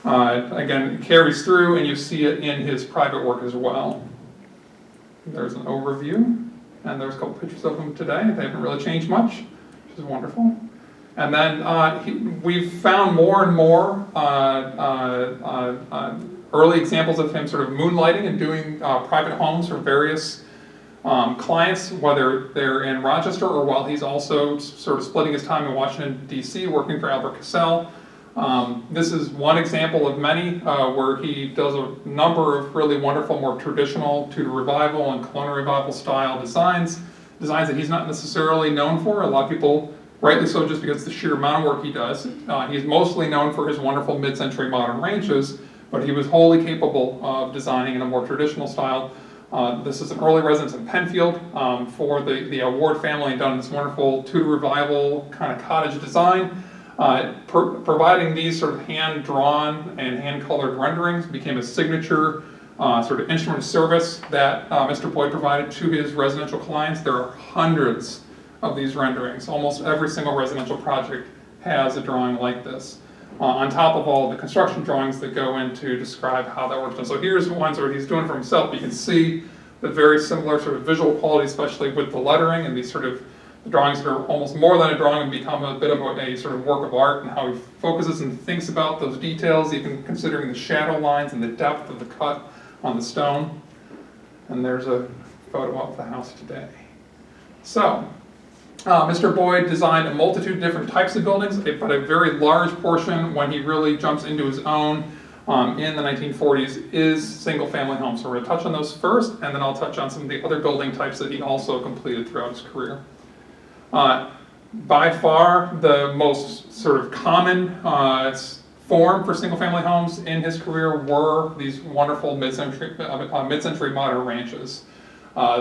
Again, it carries through, and you see it in his private work as well. There's an overview, and there's a couple pictures of him today. They haven't really changed much, which is wonderful. And then we've found more and more early examples of him sort of moonlighting and doing private homes for various clients, whether they're in Rochester or while he's also sort of splitting his time in Washington, D.C., working for Albert Piscell. This is one example of many where he does a number of really wonderful, more traditional Tudor Revival and Colonial Revival style designs. designs that he's not necessarily known for. A lot of people, rightly so, just because of the sheer amount of work he does. He's mostly known for his wonderful mid-century modern ranches, but he was wholly capable of designing in a more traditional style. This is an early residence in Penfield for the Ward family, and done this wonderful Tudor revival kind of cottage design. Providing these sort of hand-drawn and hand-colored renderings became a signature sort of instrument of service that Mr. Boyde provided to his residential clients. There are hundreds of these renderings. Almost every single residential project has a drawing like this, on top of all the construction drawings that go in to describe how that works. And so here's ones where he's doing it for himself. You can see the very similar sort of visual quality, especially with the lettering and these sort of drawings that are almost more than a drawing and become a bit of a sort of work of art, and how he focuses and thinks about those details, even considering the shadow lines and the depth of the cut on the stone. And there's a photo of the house today. So, Mr. Boyde designed a multitude of different types of buildings, but a very large portion, when he really jumps into his own in the 1940s, is single-family homes. So we're going to touch on those first, and then I'll touch on some of the other building types that he also completed throughout his career. By far, the most sort of common form for single-family homes in his career were these wonderful mid-century modern ranches.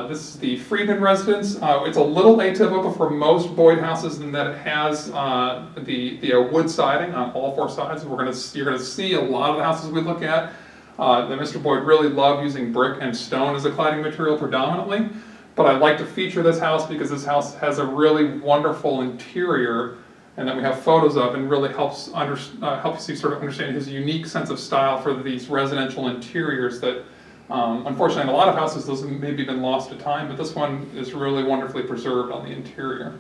This is the Friedman Residence. It's a little atypical for most Boyde houses in that it has the wood siding on all four sides. You're going to see a lot of the houses we look at that Mr. Boyde really loved using brick and stone as a cladding material predominantly. But I'd like to feature this house because this house has a really wonderful interior, and that we have photos of, and really helps you sort of understand his unique sense of style for these residential interiors that, unfortunately, in a lot of houses, those have maybe been lost to time, but this one is really wonderfully preserved on the interior.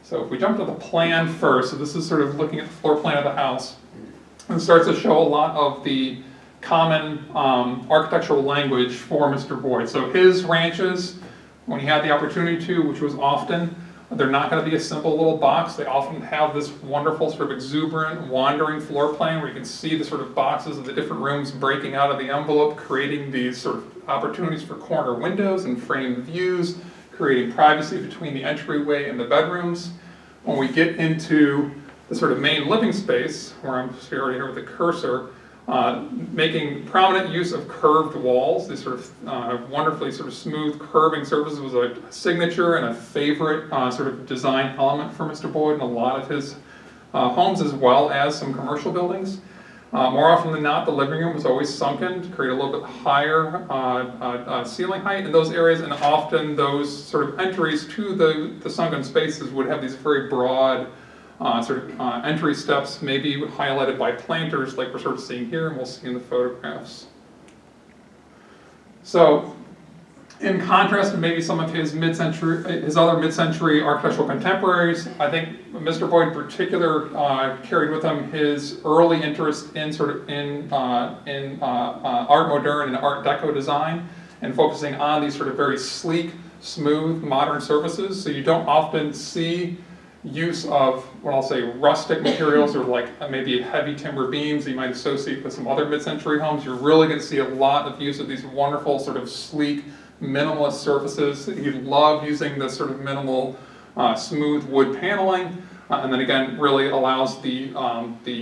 So if we jump to the plan first, so this is sort of looking at the floor plan of the house, and it starts to show a lot of the common architectural language for Mr. Boyde. So his ranches, when he had the opportunity to, which was often, they're not going to be a simple little box. They often have this wonderful sort of exuberant wandering floor plan where you can see the sort of boxes of the different rooms breaking out of the envelope, creating these sort of opportunities for corner windows and framed views, creating privacy between the entryway and the bedrooms. When we get into the sort of main living space, where I'm already here with the cursor, making prominent use of curved walls. These sort of wonderfully sort of smooth curving surfaces was a signature and a favorite sort of design element for Mr. Boyde in a lot of his homes, as well as some commercial buildings. More often than not, the living room was always sunken to create a little bit higher ceiling height in those areas, and often those sort of entries to the sunken spaces would have these very broad entry steps, maybe highlighted by planters like we're sort of seeing here, and we'll see in the photographs. So, in contrast to maybe some of his other mid-century architectural contemporaries, I think Mr. Boyde in particular carried with him his early interest in art moderne and art deco design, and focusing on these sort of very sleek, smooth, modern surfaces. So you don't often see use of what I'll say rustic materials, or like maybe heavy timber beams that you might associate with some other mid-century homes. You're really going to see a lot of use of these wonderful sort of sleek, minimalist surfaces. You love using this sort of minimal, smooth wood paneling, and then again really allows the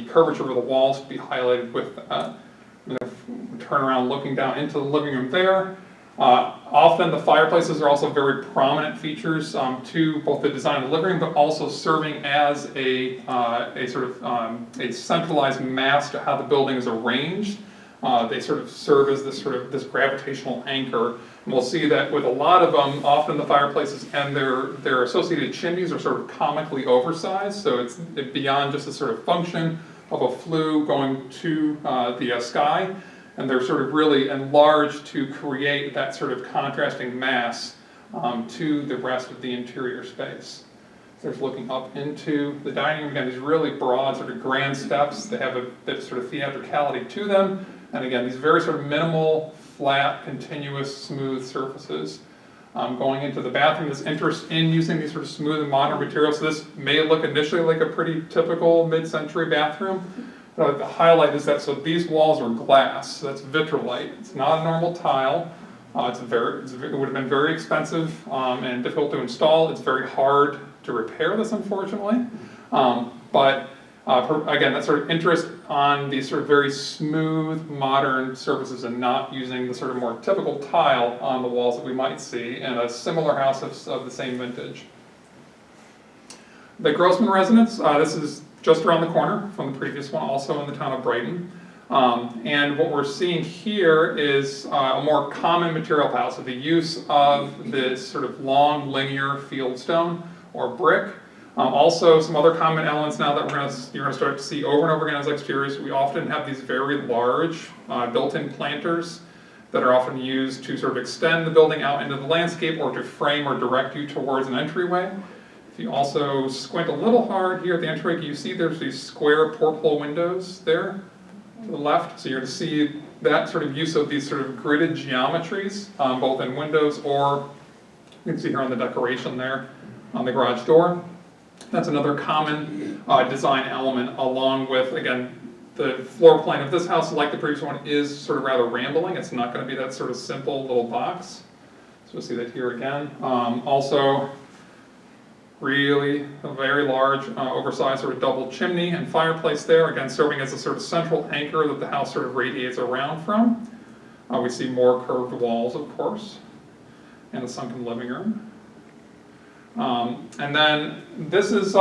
curvature of the walls to be highlighted with that. I'm going to turn around looking down into the living room there. Often the fireplaces are also very prominent features to both the design of the living room, but also serving as a centralized mass to how the building is arranged. They sort of serve as this gravitational anchor. And we'll see that with a lot of them, often the fireplaces and their associated chimneys are sort of comically oversized, so it's beyond just a sort of function of a flue going to the sky. And they're sort of really enlarged to create that sort of contrasting mass to the rest of the interior space. There's looking up into the dining room. Again, these really broad sort of grand steps. They have a bit of sort of theatricality to them. And again, these very sort of minimal, flat, continuous, smooth surfaces. Going into the bathroom, this interest in using these sort of smooth and modern materials. So this may look initially like a pretty typical mid-century bathroom. The highlight is that, so these walls are glass, so that's vitrolite. It's not a normal tile. It would have been very expensive and difficult to install. It's very hard to repair this, unfortunately. Again, that sort of interest on these sort of very smooth, modern surfaces and not using the sort of more typical tile on the walls that we might see in a similar house of the same vintage. The Grossman Residence, this is just around the corner from the previous one, also in the town of Brighton. And what we're seeing here is a more common material palette, so the use of this sort of long linear fieldstone or brick. Also, some other common elements now that you're going to start to see over and over again as exteriors. We often have these very large built-in planters that are often used to sort of extend the building out into the landscape or to frame or direct you towards an entryway. If you also squint a little hard here at the entryway, you see there's these square porthole windows there to the left. So you're going to see that sort of use of these sort of gridded geometries, both in windows or you can see here on the decoration there on the garage door. That's another common design element, along with, again, the floor plan of this house, like the previous one, is sort of rather rambling. It's not going to be that sort of simple little box. So we'll see that here again. Also, really a very large, oversized sort of double chimney and fireplace there, again, serving as a sort of central anchor that the house sort of radiates around from. We see more curved walls, of course, and a sunken living room. And then this is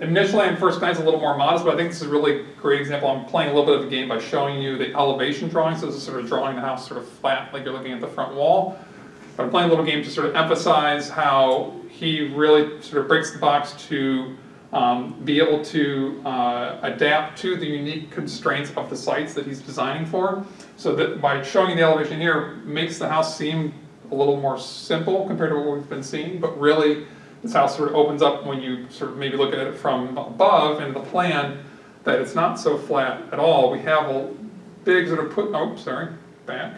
initially at first glance a little more modest, but I think this is a really great example. I'm playing a little bit of a game by showing you the elevation drawing, so this is sort of drawing the house sort of flat like you're looking at the front wall. But I'm playing a little game to sort of emphasize how he really sort of breaks the box to be able to adapt to the unique constraints of the sites that he's designing for. So that by showing the elevation here makes the house seem a little more simple compared to what we've been seeing, but really this house sort of opens up when you sort of maybe look at it from above in the plan that it's not so flat at all. We have a big sort of back.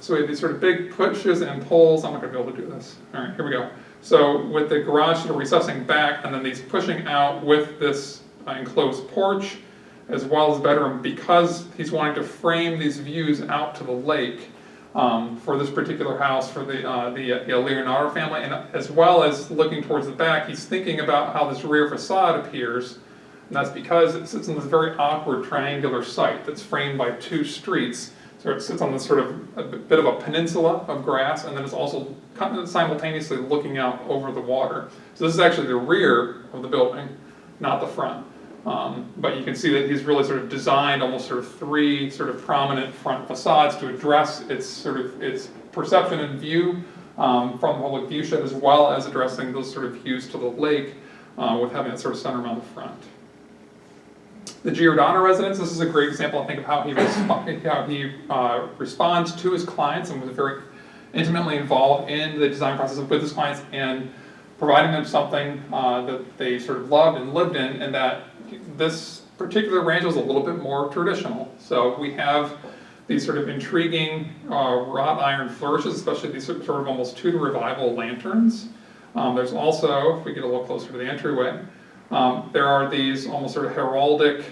So we have these sort of big pushes and pulls. I'm not going to be able to do this. All right, here we go. So with the garage sort of recessing back and then these pushing out with this enclosed porch as well as bedroom, because he's wanting to frame these views out to the lake. For this particular house, for the Leonardo family, and as well as looking towards the back, he's thinking about how this rear facade appears, and that's because it sits in this very awkward triangular site that's framed by two streets. So it sits on this sort of a bit of a peninsula of grass, and then it's also simultaneously looking out over the water. So this is actually the rear of the building, not the front. But you can see that he's really sort of designed almost sort of three sort of prominent front facades to address its perception and view from the public view shed, as well as addressing those sort of views to the lake with having that sort of center around the front. The Giordano residence, this is a great example, I think, of how he responds to his clients and was very intimately involved in the design process with his clients and providing them something that they sort of loved and lived in, and that this particular ranch was a little bit more traditional. So we have these sort of intriguing wrought iron flourishes, especially these sort of almost Tudor revival lanterns. There's also, if we get a little closer to the entryway, there are these almost sort of heraldic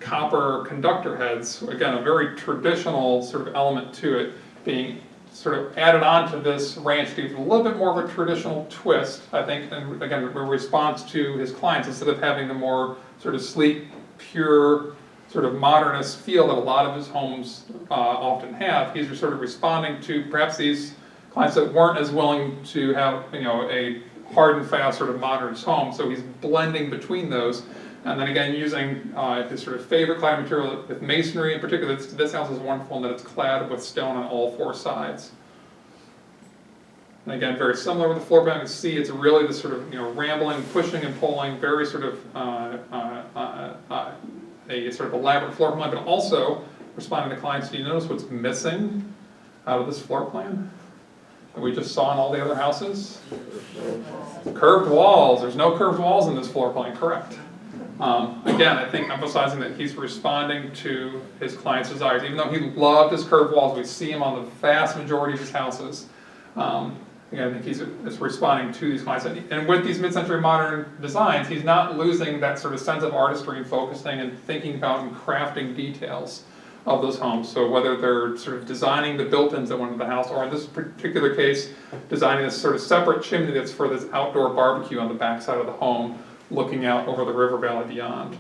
copper conductor heads. Again, a very traditional sort of element to it, being sort of added on to this ranch to give it a little bit more of a traditional twist, I think, and again, in response to his clients, instead of having the more sort of sleek, pure, sort of modernist feel that a lot of his homes often have. He's sort of responding to perhaps these clients that weren't as willing to have, a hard and fast sort of modernist home, so he's blending between those. And then again, using his sort of favorite clad material with masonry in particular. This house is wonderful in that it's clad with stone on all four sides. And again, very similar with the floor plan. You can see it's really this sort of rambling, pushing and pulling, very sort of a sort of elaborate floor plan, but also responding to clients. Do you notice what's missing out of this floor plan that we just saw in all the other houses? Curved walls. There's no curved walls in this floor plan, correct? Again, I think emphasizing that he's responding to his client's desires. Even though he loved his curved walls, we see him on the vast majority of his houses. Again, I think he's responding to these clients. And with these mid-century modern designs, he's not losing that sort of sense of artistry and focusing and thinking about and crafting details. of those homes. So whether they're sort of designing the built-ins that went into the house, or in this particular case, designing this sort of separate chimney that's for this outdoor barbecue on the backside of the home, looking out over the river valley beyond.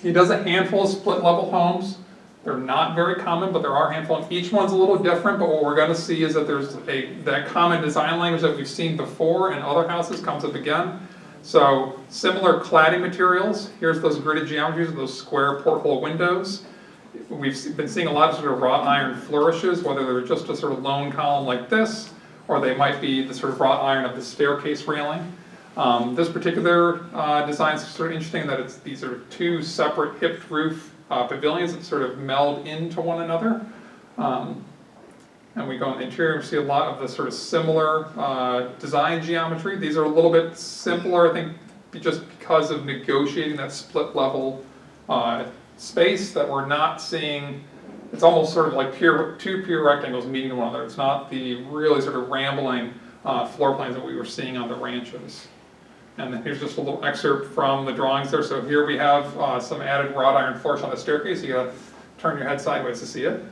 He does a handful of split-level homes. They're not very common, but there are a handful. Each one's a little different, but what we're going to see is that there's that common design language that we've seen before in other houses comes up again. So similar cladding materials. Here's those gridded geometries, those square porthole windows. We've been seeing a lot of sort of wrought iron flourishes, whether they're just a sort of lone column like this, or they might be the sort of wrought iron of the staircase railing. This particular design is sort of interesting that these are two separate hipped roof pavilions that sort of meld into one another. And we go in the interior and see a lot of the sort of similar design geometry. These are a little bit simpler, I think, just because of negotiating that split level space that we're not seeing. It's almost sort of like two pure rectangles meeting one another. It's not the really sort of rambling floor plans that we were seeing on the ranches. And then here's just a little excerpt from the drawings there. So here we have some added wrought iron flourish on the staircase. You gotta turn your head sideways to see it.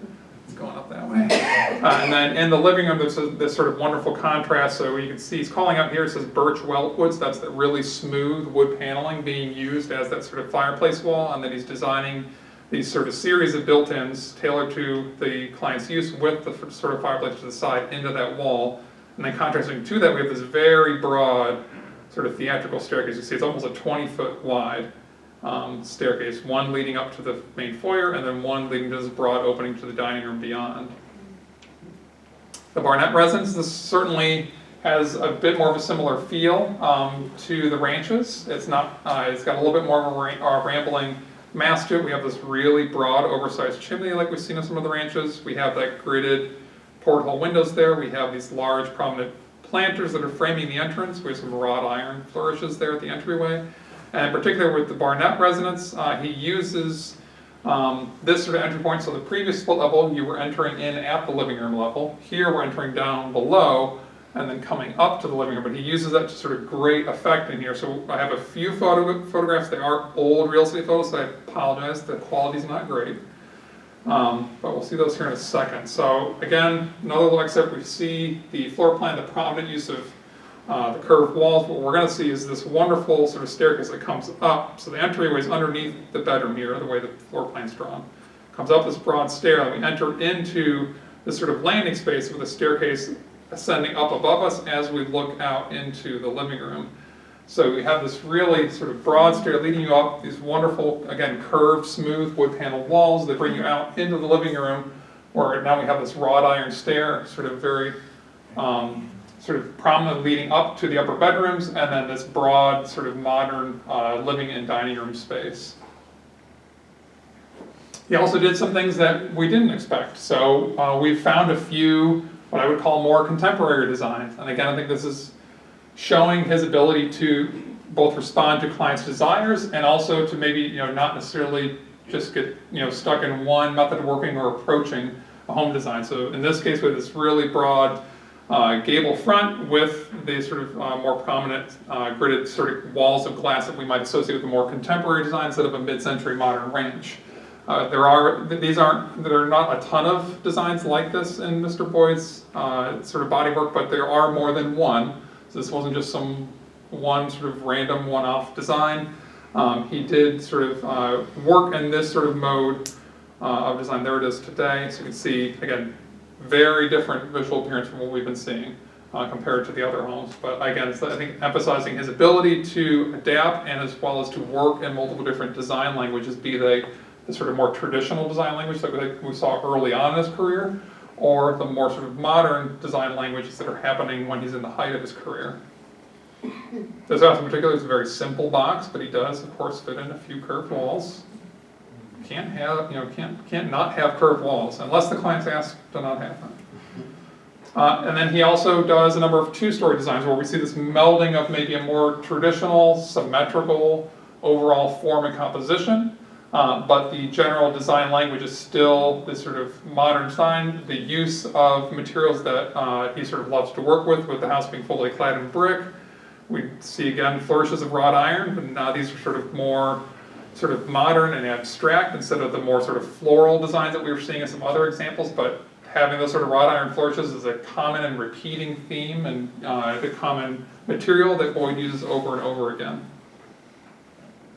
It's going up that way. And then in the living room, there's this sort of wonderful contrast. So you can see he's calling out here, it says birch weltwoods. That's the really smooth wood paneling being used as that sort of fireplace wall. And then he's designing these sort of series of built-ins tailored to the client's use with the sort of fireplace to the side into that wall. And then contrasting to that, we have this very broad sort of theatrical staircase. You see it's almost a 20-foot wide staircase, one leading up to the main foyer and then one leading to this broad opening to the dining room beyond. The Barnett Residence, this certainly has a bit more of a similar feel to the ranches. It's got a little bit more of a rambling mass to it. We have this really broad, oversized chimney like we've seen in some of the ranches. We have that gridded porthole windows there. We have these large, prominent planters that are framing the entrance. We have some wrought iron flourishes there at the entryway. And in particular with the Barnett Residence, he uses this sort of entry point. So the previous split level, you were entering in at the living room level. Here we're entering down below and then coming up to the living room. But he uses that to sort of great effect in here. So I have a few photographs. They are old real estate photos, so I apologize. The quality's not great. But we'll see those here in a second. So again, another little excerpt. We see the floor plan, the prominent use of the curved walls. What we're going to see is this wonderful sort of staircase that comes up. So the entryway is underneath the bedroom here, the way the floor plan's drawn. Comes up this broad stair, and we enter into this sort of landing space with a staircase ascending up above us as we look out into the living room. So we have this really sort of broad stair leading you up, these wonderful, again, curved, smooth wood panel walls that bring you out into the living room, where now we have this wrought iron stair, sort of very sort of prominent leading up to the upper bedrooms, and then this broad sort of modern living and dining room space. He also did some things that we didn't expect. So we've found a few what I would call more contemporary designs. And again, I think this is showing his ability to both respond to clients' desires and also to maybe not necessarily just get stuck in one method of working or approaching a home design. So in this case, with this really broad gable front with the sort of more prominent gridded sort of walls of glass that we might associate with a more contemporary design instead of a mid-century modern ranch. There are not a ton of designs like this in Mr. Boyde's sort of bodywork, but there are more than one. So this wasn't just some one sort of random one-off design. He did sort of work in this sort of mode of design. There it is today. So you can see, again, very different visual appearance from what we've been seeing compared to the other homes. But again, it's, I think, emphasizing his ability to adapt and as well as to work in multiple different design languages, be they the sort of more traditional design language that we saw early on in his career, or the more sort of modern design languages that are happening when he's in the height of his career. This house in particular is a very simple box, but he does, of course, fit in a few curved walls. Can't not have curved walls unless the client's asked to not have them. And then he also does a number of two-story designs where we see this melding of maybe a more traditional, symmetrical overall form and composition. But the general design language is still this sort of modern design, the use of materials that he sort of loves to work with the house being fully clad in brick. We see again flourishes of wrought iron, but now these are sort of more sort of modern and abstract instead of the more sort of floral designs that we were seeing in some other examples, but having those sort of wrought iron flourishes is a common and repeating theme and the common material that Boyde uses over and over again.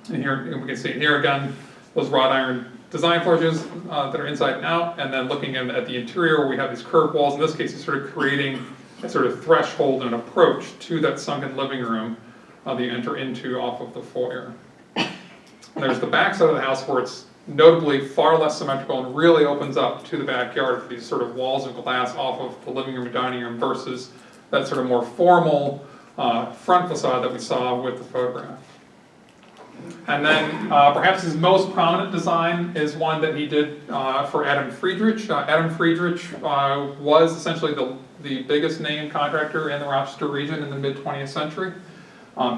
And here we can see here again those wrought iron design flourishes that are inside and out, and then looking at the interior where we have these curved walls. In this case, it's sort of creating a sort of threshold and approach to that sunken living room that you enter into off of the foyer. And there's the back side of the house where it's notably far less symmetrical and really opens up to the backyard with these sort of walls of glass off of the living room and dining room versus that sort of more formal front facade that we saw with the photograph. And then perhaps his most prominent design is one that he did for Adam Friedrich. Adam Friedrich was essentially the biggest name contractor in the Rochester region in the mid-20th century.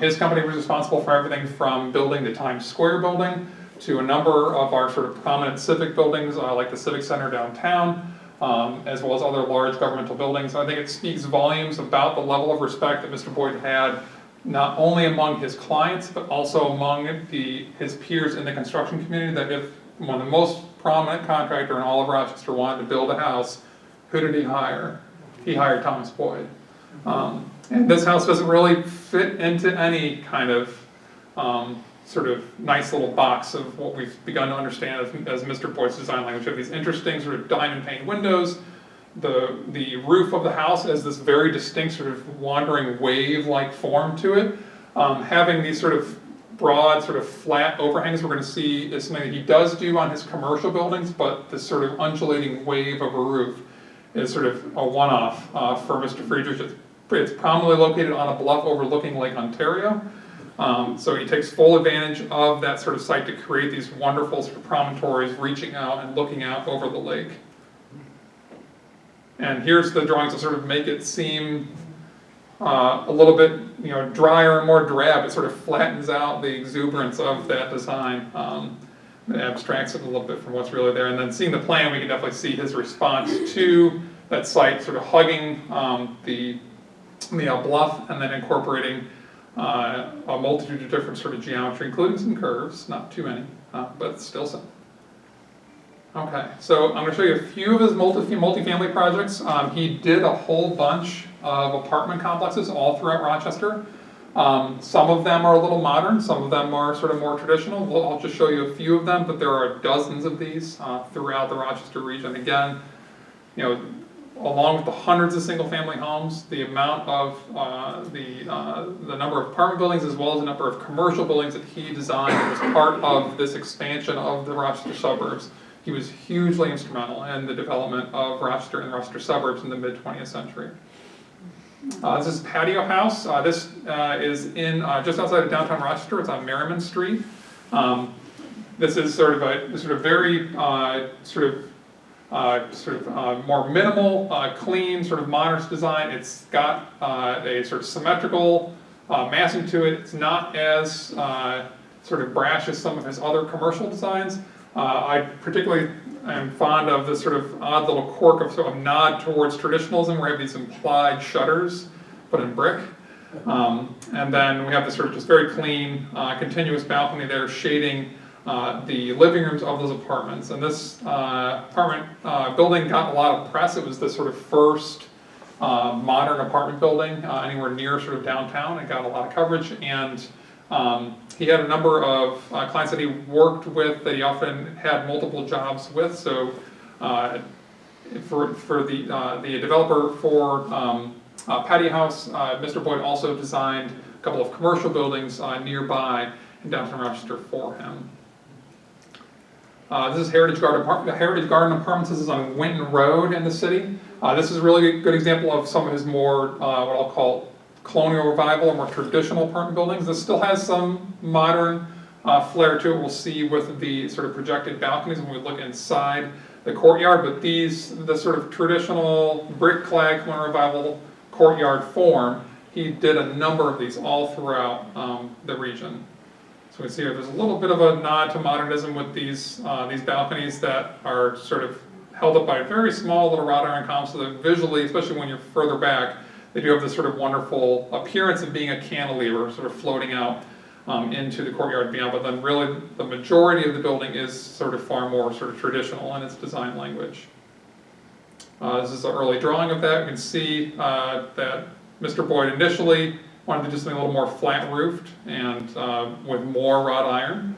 His company was responsible for everything from building the Times Square building to a number of our sort of prominent civic buildings like the Civic Center downtown, as well as other large governmental buildings. I think it speaks volumes about the level of respect that Mr. Boyde had not only among his clients, but also among his peers in the construction community, that if one of the most prominent contractor in all of Rochester wanted to build a house, who did he hire? He hired Thomas Boyde. And this house doesn't really fit into any kind of sort of nice little box of what we've begun to understand as Mr. Boyde's design language. We have these interesting sort of diamond pane windows. The roof of the house has this very distinct sort of wandering wave-like form to it. Having these sort of broad, sort of flat overhangs we're going to see is something that he does do on his commercial buildings, but this sort of undulating wave of a roof is sort of a one-off for Mr. Friedrich. It's prominently located on a bluff overlooking Lake Ontario. So he takes full advantage of that sort of site to create these wonderful sort of promontories reaching out and looking out over the lake. And here's the drawings to sort of make it seem a little bit, drier and more drab. It sort of flattens out the exuberance of that design. It abstracts it a little bit from what's really there. And then seeing the plan, we can definitely see his response to that site, sort of hugging the bluff and then incorporating a multitude of different sort of geometry, including some curves, not too many, but still some. Okay, so I'm going to show you a few of his multifamily projects. He did a whole bunch of apartment complexes all throughout Rochester. Some of them are a little modern, some of them are sort of more traditional. I'll just show you a few of them, but there are dozens of these throughout the Rochester region. Again, along with the hundreds of single-family homes, the amount of the number of apartment buildings as well as the number of commercial buildings that he designed as part of this expansion of the Rochester suburbs. He was hugely instrumental in the development of Rochester and the Rochester suburbs in the mid-20th century. This is Patio House. This is in just outside of downtown Rochester. It's on Merriman Street. This is sort of a very more minimal, clean, sort of modernist design. It's got a sort of symmetrical massing to it. It's not as sort of brash as some of his other commercial designs. I particularly am fond of this sort of odd little quirk of sort of nod towards traditionalism, where we have these implied shutters, but in brick. And then we have this sort of just very clean, continuous balcony there shading the living rooms of those apartments. And this apartment building got a lot of press. It was the sort of first modern apartment building anywhere near sort of downtown. It got a lot of coverage, and he had a number of clients that he worked with that he often had multiple jobs with. So for the developer for Patio House, Mr. Boyde also designed a couple of commercial buildings nearby in downtown Rochester for him. This is Heritage Garden Apartments. This is on Winton Road in the city. This is a really good example of some of his more, what I'll call colonial revival or more traditional apartment buildings. This still has some modern flair to it. We'll see with the sort of projected balconies when we look inside the courtyard, but the sort of traditional brick-clad colonial revival courtyard form, he did a number of these all throughout the region. So we see here there's a little bit of a nod to modernism with these balconies that are sort of held up by a very small little wrought iron column, so that visually, especially when you're further back, they do have this sort of wonderful appearance of being a cantilever sort of floating out into the courtyard beyond, but then really the majority of the building is sort of far more sort of traditional in its design language. This is an early drawing of that. You can see that Mr. Boyde initially wanted to do something a little more flat roofed and with more wrought iron,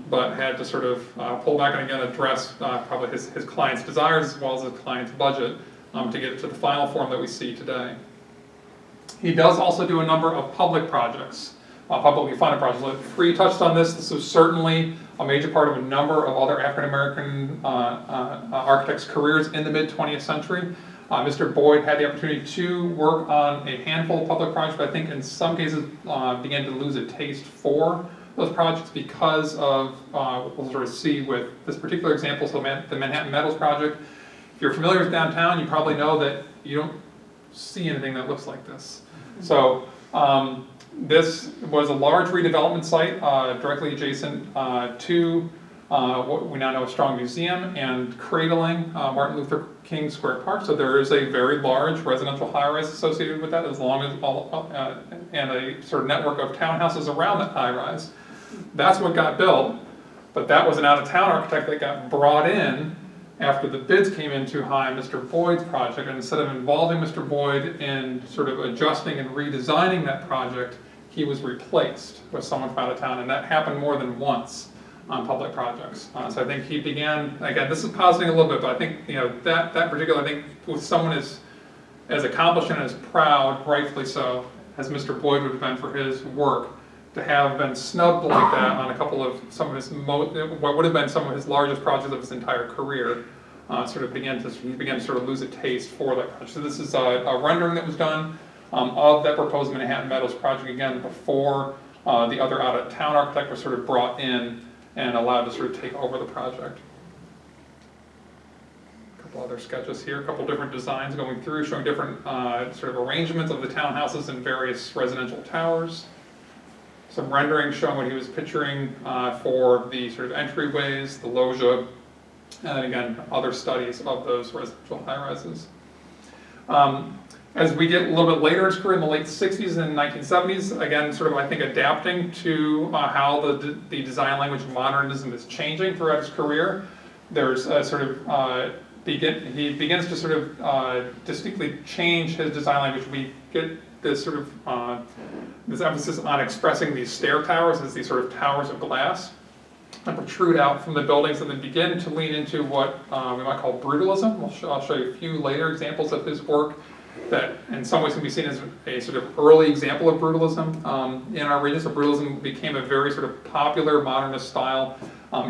but had to sort of pull back and again address probably his client's desires as well as his client's budget to get it to the final form that we see today. He does also do a number of public projects, publicly funded projects. Free touched on this. This was certainly a major part of a number of other African-American architects' careers in the mid-20th century. Mr. Boyde had the opportunity to work on a handful of public projects, but I think in some cases began to lose a taste for those projects because of what we'll sort of see with this particular example, so the Manhattan Meadows project. If you're familiar with downtown, you probably know that you don't see anything that looks like this. So this was a large redevelopment site directly adjacent to what we now know as Strong Museum and cradling Martin Luther King Square Park. So there is a very large residential high-rise associated with that, as long as and a sort of network of townhouses around that high-rise. That's what got built, but that was an out-of-town architect that got brought in after the bids came in too high on Mr. Boyde's project, and instead of involving Mr. Boyde in sort of adjusting and redesigning that project, he was replaced with someone from out of town, and that happened more than once on public projects. So I think he began, again, this is positing a little bit, but I think, that particular, I think with someone as accomplished and as proud, rightfully so, as Mr. Boyde would have been for his work, to have been snubbed like that on a couple of some of his what would have been some of his largest projects of his entire career, he began to sort of lose a taste for that project. So this is a rendering that was done of that proposed Manhattan Meadows project, again before the other out-of-town architect was sort of brought in and allowed to sort of take over the project. A couple other sketches here, a couple different designs going through, showing different sort of arrangements of the townhouses and various residential towers. Some renderings showing what he was picturing for the sort of entryways, the loggia, and again, other studies of those residential high-rises. As we get a little bit later in his career, in the late 60s and 1970s, again, sort of, I think, adapting to how the design language of modernism is changing throughout his career, there's a sort of, he begins to sort of distinctly change his design language. We get this sort of, this emphasis on expressing these stair towers as these sort of towers of glass that protrude out from the buildings and then begin to lean into what we might call brutalism. I'll show you a few later examples of his work that in some ways can be seen as a sort of early example of brutalism in our region. So brutalism became a very sort of popular modernist style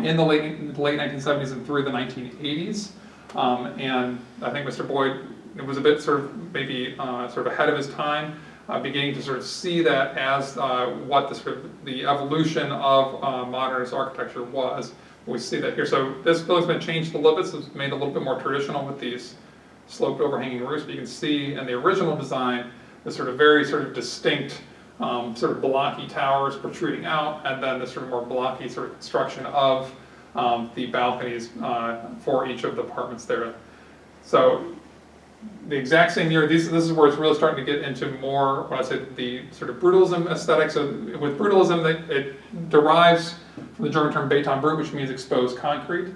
in the late 1970s and through the 1980s. And I think Mr. Boyde was a bit sort of maybe sort of ahead of his time, beginning to sort of see that as what the sort of the evolution of modernist architecture was. We see that here. So this building's been changed a little bit, so it's made a little bit more traditional with these sloped overhanging roofs. But you can see in the original design the sort of very sort of distinct sort of blocky towers protruding out, and then the sort of more blocky sort of construction of the balconies for each of the apartments there. So the exact same year, this is where it's really starting to get into more, what I said, the sort of brutalism aesthetic. So with brutalism, it derives from the German term Betonbrut, which means exposed concrete.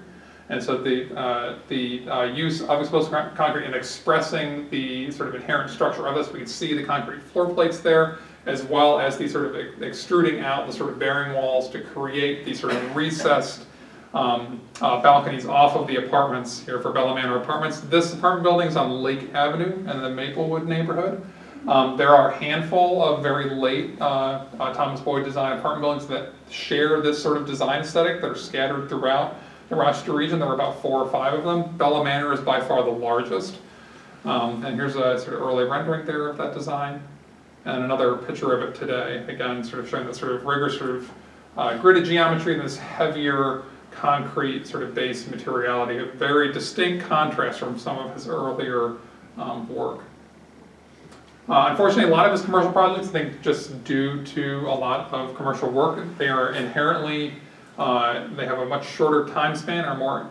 And so the use of exposed concrete and expressing the sort of inherent structure of this, we can see the concrete floor plates there, as well as the sort of extruding out the sort of bearing walls to create these sort of recessed balconies off of the apartments here for Bella Manor Apartments. This apartment building is on Lake Avenue in the Maplewood neighborhood. There are a handful of very late Thomas Boyde design apartment buildings that share this sort of design aesthetic that are scattered throughout the Rochester region. There are about 4 or 5 of them. Bella Manor is by far the largest. And here's a sort of early rendering there of that design. And another picture of it today, again, sort of showing the sort of rigorous sort of gridded geometry and this heavier concrete sort of base materiality, a very distinct contrast from some of his earlier work. Unfortunately, a lot of his commercial projects, I think, just due to a lot of commercial work, they are inherently, they have a much shorter time span, are more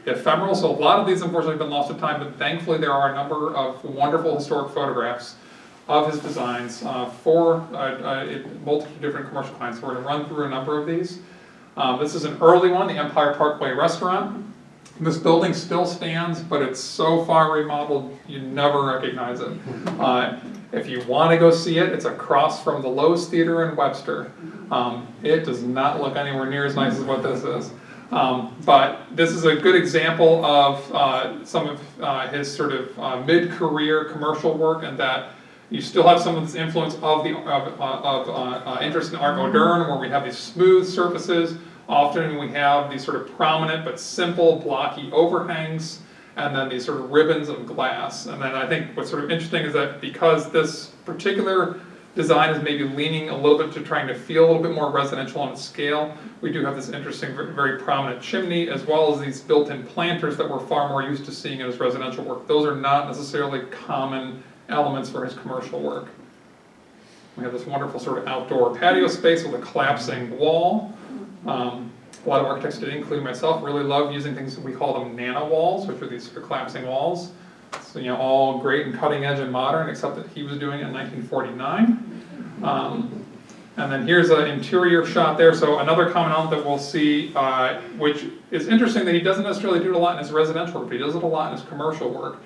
ephemeral, so a lot of these unfortunately have been lost to time, but thankfully there are a number of wonderful historic photographs of his designs for a multitude of different commercial clients. So we're going to run through a number of these. This is an early one, the Empire Parkway Restaurant. This building still stands, but it's so far remodeled, you never recognize it. If you want to go see it, it's across from the Lowe's Theater in Webster. It does not look anywhere near as nice as what this is. But this is a good example of some of his sort of mid-career commercial work, and that you still have some of this influence of the interest in art moderne, where we have these smooth surfaces. Often we have these sort of prominent but simple blocky overhangs, and then these sort of ribbons of glass. And then I think what's sort of interesting is that because this particular design is maybe leaning a little bit to trying to feel a little bit more residential on its scale, we do have this interesting, very prominent chimney, as well as these built-in planters that we're far more used to seeing in his residential work. Those are not necessarily common elements for his commercial work. We have this wonderful sort of outdoor patio space with a collapsing wall. A lot of architects did, including myself, really love using things that we call them nano walls, which are these sort of collapsing walls. So, you know, all great and cutting edge and modern, except that he was doing it in 1949. And then here's an interior shot there. So another common element that we'll see, which is interesting that he doesn't necessarily do it a lot in his residential work, but he does it a lot in his commercial work,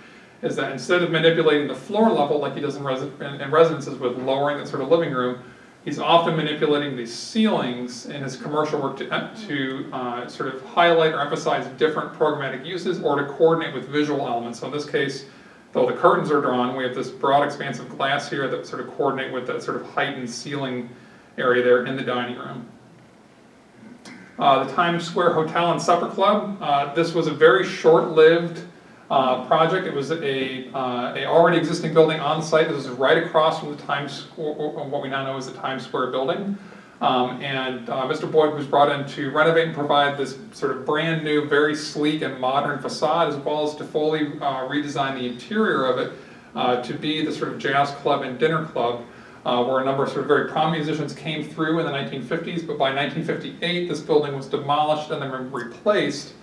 is that instead of manipulating the floor level like he does in residences with lowering that sort of living room, he's often manipulating the ceilings in his commercial work to sort of highlight or emphasize different programmatic uses or to coordinate with visual elements. So in this case, though the curtains are drawn, we have this broad expanse of glass here that sort of coordinate with that sort of heightened ceiling area there in the dining room. The Times Square Hotel and Supper Club. This was a very short-lived project. It was a already existing building on site. This is right across from the Times Square, what we now know as the Times Square building. Mr. Boyde was brought in to renovate and provide this sort of brand new, very sleek and modern facade, as well as to fully redesign the interior of it to be the sort of jazz club and dinner club, where a number of sort of very prominent musicians came through in the 1950s. But by 1958, this building was demolished and then replaced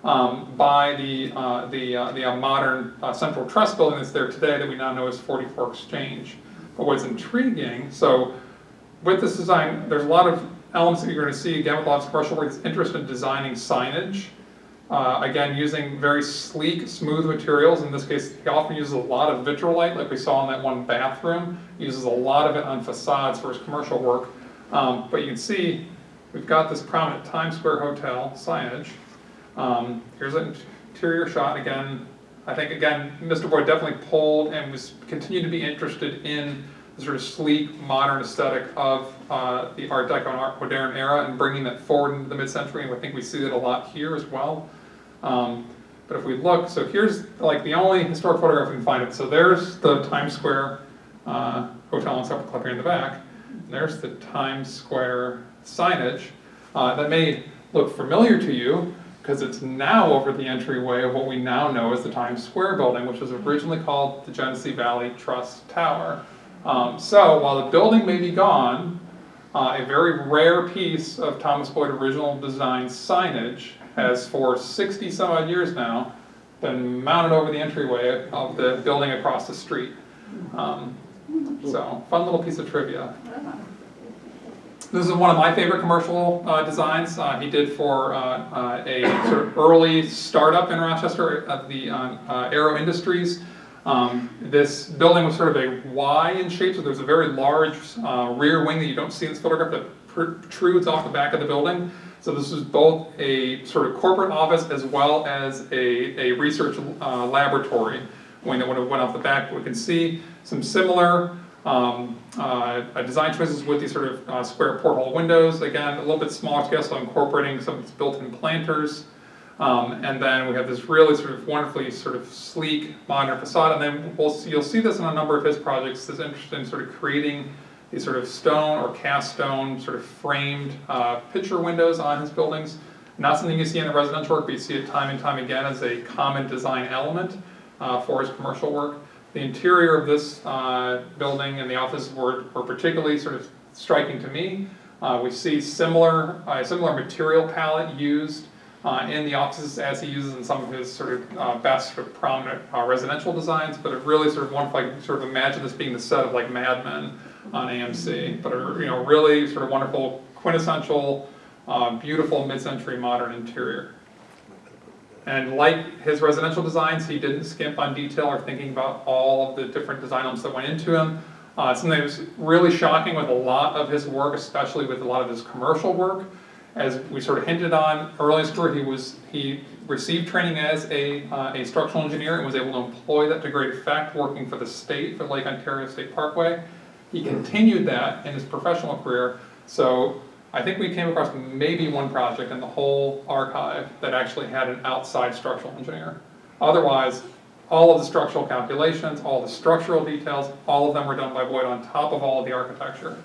by the modern Central Trust building that's there today that we now know as 44 Exchange. But what's intriguing, so with this design, there's a lot of elements that you're going to see, again, with lots of commercial work, that's interested in designing signage. Again, using very sleek, smooth materials. In this case, he often uses a lot of vitrolite, like we saw in that one bathroom. He uses a lot of it on facades for his commercial work. But you can see, we've got this prominent Times Square Hotel signage. Here's an interior shot again. I think, again, Mr. Boyde definitely pulled and was continued to be interested in the sort of sleek, modern aesthetic of the Art Deco and Art Moderne era and bringing that forward into the mid-century, and I think we see that a lot here as well. But if we look, so here's like the only historic photograph we can find it. So there's the Times Square Hotel and Supper Club here in the back. And there's the Times Square signage. That may look familiar to you, because it's now over the entryway of what we now know as the Times Square building, which was originally called the Genesee Valley Trust Tower. So while the building may be gone, a very rare piece of Thomas Boyde original design signage has for 60 some odd years now been mounted over the entryway of the building across the street. So fun little piece of trivia. This is one of my favorite commercial designs he did for a sort of early startup in Rochester of the Aero Industries. This building was sort of a Y in shape, so there's a very large rear wing that you don't see in this photograph that protrudes off the back of the building. So this is both a sort of corporate office as well as a research laboratory wing that would have went off the back. We can see some similar design choices with these sort of square porthole windows. Again, a little bit smaller scale, so incorporating some of these built-in planters. And then we have this really sort of wonderfully sort of sleek, modern facade. And then you'll see this in a number of his projects, this interest in sort of creating these sort of stone or cast stone sort of framed picture windows on his buildings. Not something you see in the residential work, but you see it time and time again as a common design element for his commercial work. The interior of this building and the office were particularly sort of striking to me. We see a similar material palette used in the offices as he uses in some of his sort of best sort of prominent residential designs, but it really sort of wonderful, like sort of imagine this being the set of like Mad Men on AMC, but a really sort of wonderful, quintessential, beautiful mid-century modern interior. And like his residential designs, he didn't skimp on detail or thinking about all of the different design elements that went into him. Something that was really shocking with a lot of his work, especially with a lot of his commercial work. As we sort of hinted on early in his career, he received training as a structural engineer and was able to employ that to great effect working for the state, for Lake Ontario State Parkway. He continued that in his professional career. So I think we came across maybe one project in the whole archive that actually had an outside structural engineer. Otherwise, all of the structural calculations, all the structural details, all of them were done by Boyde on top of all of the architecture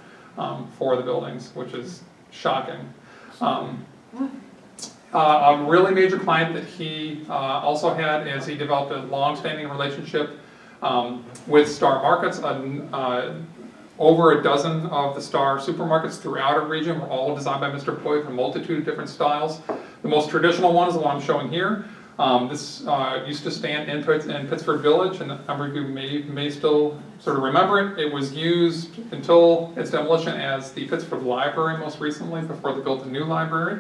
for the buildings, which is shocking. A really major client that he also had is he developed a long-standing relationship with Star Markets. Over a dozen of the Star supermarkets throughout our region were all designed by Mr. Boyde, a multitude of different styles. The most traditional one is the one I'm showing here. This used to stand in Pittsford Village, and a number of you may still sort of remember it. It was used until its demolition as the Pittsford Library most recently, before they built a new library.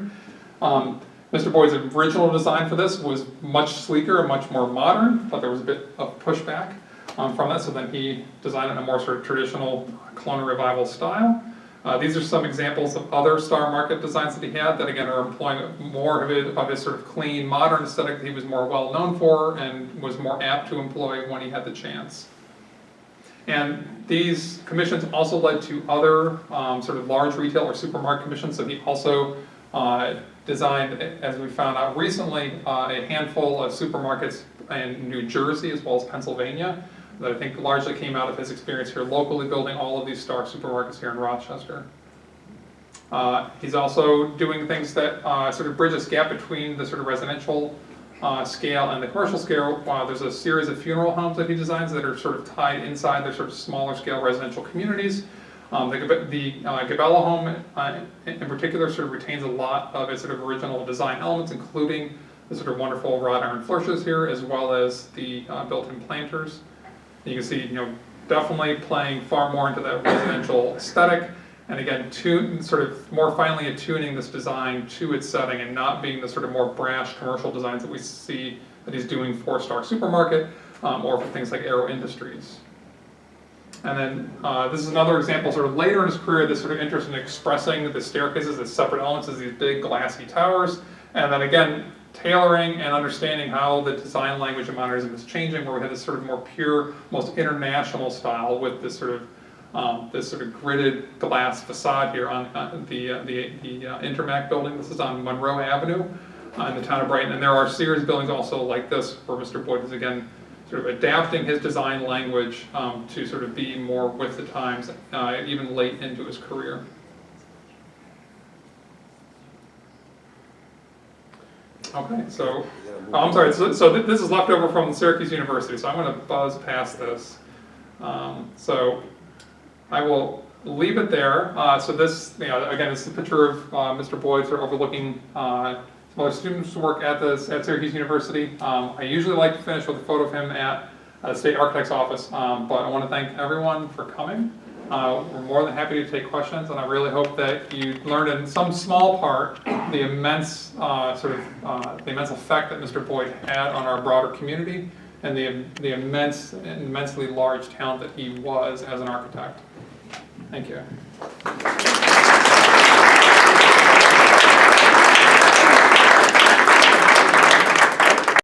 Mr. Boyde's original design for this was much sleeker and much more modern, but there was a bit of pushback from that, so then he designed it in a more sort of traditional colonial revival style. These are some examples of other Star Market designs that he had that again are employing more of his sort of clean, modern aesthetic that he was more well known for and was more apt to employ when he had the chance. And these commissions also led to other sort of large retail or supermarket commissions, so he also designed, as we found out recently, a handful of supermarkets in New Jersey as well as Pennsylvania that I think largely came out of his experience here locally, building all of these Star supermarkets here in Rochester. He's also doing things that sort of bridge this gap between the sort of residential scale and the commercial scale. There's a series of funeral homes that he designs that are sort of tied inside their sort of smaller scale residential communities. The Gabella home in particular sort of retains a lot of its sort of original design elements, including the sort of wonderful wrought iron flourishes here, as well as the built-in planters. You can see, definitely playing far more into that residential aesthetic, and again, sort of more finely attuning this design to its setting and not being the sort of more brash commercial designs that we see that he's doing for Star Supermarket or for things like Aero Industries. And then this is another example, sort of later in his career, this sort of interest in expressing the staircases as separate elements as these big glassy towers, and then again, tailoring and understanding how the design language of modernism is changing, where we have this sort of more pure, most international style with this sort of gridded glass facade here on the Intermac building. This is on Monroe Avenue in the town of Brighton, and there are series of buildings also like this where Mr. Boyde is again sort of adapting his design language to sort of be more with the times, even late into his career. Okay, so, I'm sorry, so this is left over from Syracuse University, so I'm going to buzz past this. So I will leave it there. So this, again, this is a picture of Mr. Boyde sort of overlooking some other students' work at Syracuse University. I usually like to finish with a photo of him at the State Architect's office, but I want to thank everyone for coming. We're more than happy to take questions, and I really hope that you learned in some small part the immense the immense effect that Mr. Boyde had on our broader community, and the immensely large talent that he was as an architect. Thank you.